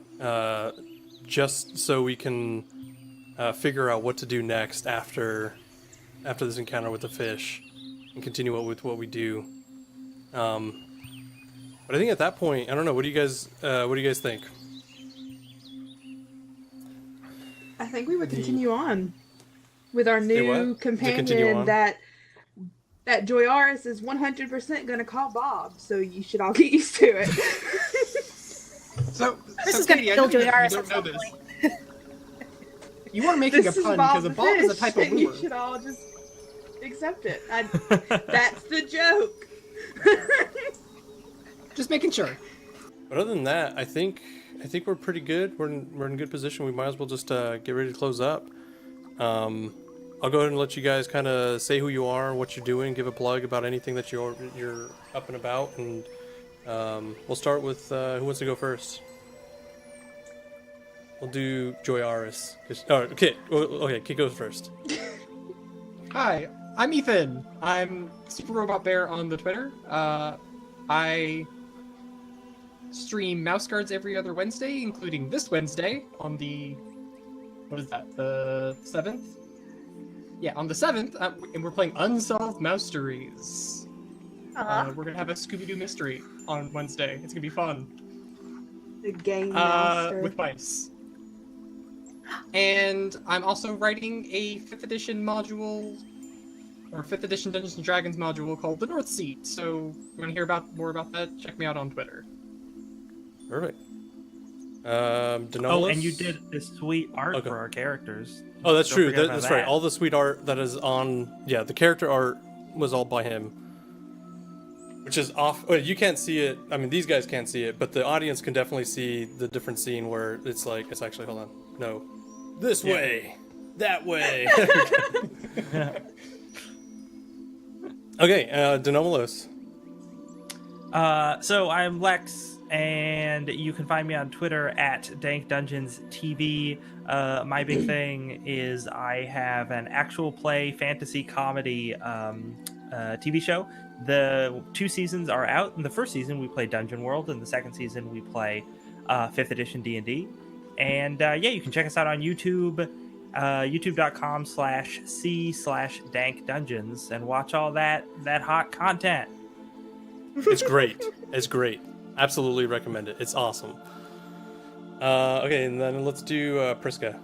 just so we can figure out what to do next after this encounter with the fish, and continue with what we do. But I think at that point, I don't know. What do you guys think? I think we would continue on with our Say new what? To continue companion on? that Joyaris is 100% going to call Bob, so you should all get used to it. So This is gonna Katie, I kill know you Joyaris don't at know some this. point. You are making This a is pun Bob because a the Bob is a fish, type of and you lure. should all just accept it. That's the joke. Just making sure. But other than that, I think we're pretty good. We're in good position. We might as well just get ready to close up. I'll go ahead and let you guys kind of say who you are, what you're doing, give a plug about anything that you're up and about, and we'll start with who wants to go first. We'll do Joyaris. Kit. Okay, Kit goes first. Hi, I'm Ethan. I'm Super Robot Bear on the Twitter. I stream Mouse Guards every other Wednesday, including this Wednesday on the... What is that? The 7th? Yeah, on the 7th, and we're playing Unsolved Mousteries. We're gonna have a Scooby-Doo mystery on Wednesday. It's gonna be fun. The game master. With mice. And I'm also writing a 5th edition module, or 5th edition Dungeons & Dragons module called The North Seat. So, if you want to hear more about that, check me out on Twitter. Perfect. Oh, Denomalos? and you did this sweet art Okay. for our characters. Oh, that's Don't true. forget about That's right. that. All the sweet art that is on... Yeah, the character art was all by him. Which is off... Well, you can't see it. I mean, these guys can't see it, but the audience can definitely see the different scene where it's like... It's actually... Hold on. No. This way. That way. Okay, Denomalos. So I'm Lex, and you can find me on Twitter at DankDungeonsTV. My big thing is I have an actual play fantasy comedy TV show. The 2 seasons are out. In the first season, we play Dungeon World. In the second season, we play 5th edition D&D. And yeah, you can check us out on YouTube, youtube.com/c/dankdungeons, and watch all that hot content. It's great. It's great. Absolutely recommend it. It's awesome. Okay, and then let's do Priska.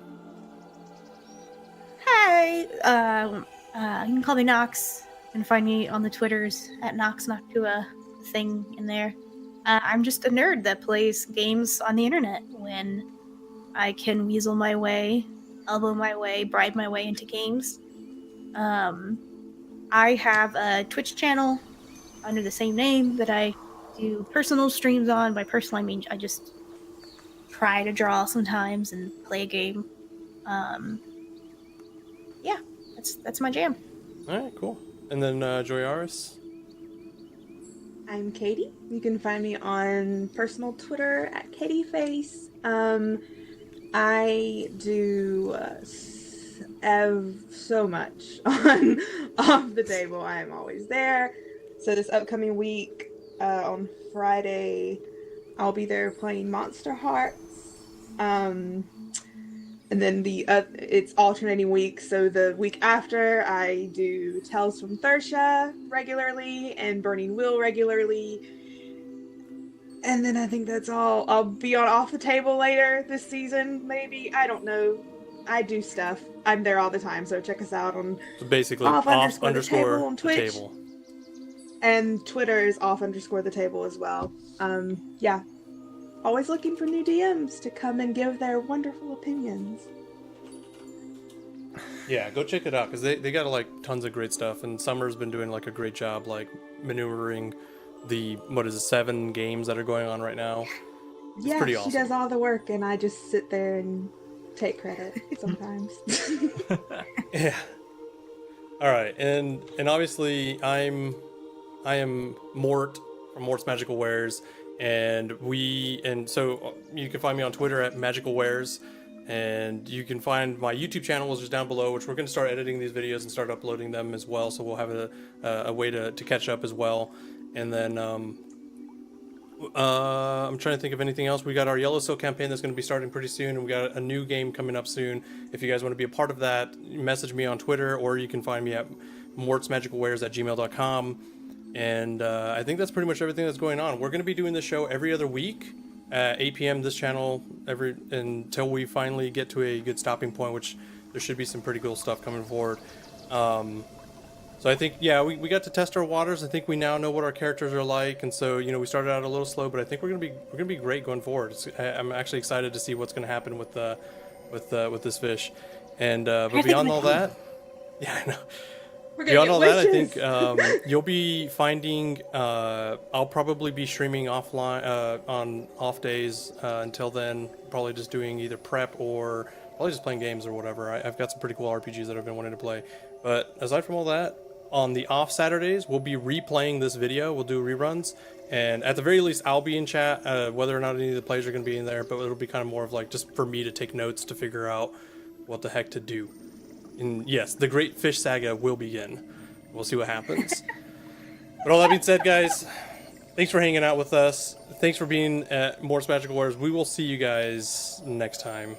Hi. You can call me Nox. You can find me on the Twitters at Nox Noctua thing in there. I'm just a nerd that plays games on the internet when I can weasel my way, elbow my way, bribe my way into games. I have a Twitch channel under the same name that I do personal streams on. By personal, I mean I just try to draw sometimes and play a game. Yeah, that's my jam. All right, cool. And then Joyaris. I'm Katie. You can find me on personal Twitter at KatieFace. I do so much on Off the Table. I am always there. So this upcoming week, on Friday, I'll be there playing Monster Hearts. And then it's alternating weeks. So the week after, I do Tales from Erza regularly and Burning Wheel regularly. And then I think that's all. I'll be on Off the Table later this season, maybe. I don't know. I do stuff. I'm there all the time, so check us out on So basically, off_the table on Twitch. the table. And Twitter is off_the table as well. Yeah. Always looking for new DMs to come and give their wonderful opinions. Yeah, go check it out because they got like tons of great stuff, and Summer's been doing like a great job like maneuvering the 7 games that are going on right now. Yeah, pretty she awesome. does all the work, and I just sit there and take credit sometimes. Yeah. All right, and obviously I am Mort from Mort's Magical Wares, and so you can find me on Twitter at Magical Wares, and you can find my YouTube channel, which is down below, which we're going to start editing these videos and start uploading them as well, so we'll have a way to catch up as well. And then I'm trying to think of anything else. We got our Yellow Silk campaign that's going to be starting pretty soon, and we got a new game coming up soon. If you guys want to be a part of that, message me on Twitter, or you can find me at mortsmagicalwares@gmail.com. And I think that's pretty much everything that's going on. We're going to be doing this show every other week at 8 p.m. this channel until we finally get to a good stopping point, which there should be some pretty cool stuff coming forward. So I think, yeah, we got to test our waters. I think we now know what our characters are like, and so we started out a little slow, but I think we're gonna be great going forward. I'm actually excited to see what's gonna happen with this fish, and but beyond all that, yeah, I know. Beyond all that, I think you'll be finding. I'll probably be streaming offline on off days. Until then, probably just doing either prep or probably just playing games or whatever. I've got some pretty cool RPGs that I've been wanting to play. But aside from all that, on the off Saturdays, we'll be replaying this video. We'll do reruns, and at the very least, I'll be in chat. Whether or not any of the players are going to be in there, but it'll be kind of more of like just for me to take notes to figure out what the heck to do. And yes, the Great Fish Saga will begin. We'll see what happens. But all that being said, guys, thanks for hanging out with us. Thanks for being at Mort's Magical Wars. We will see you guys next time.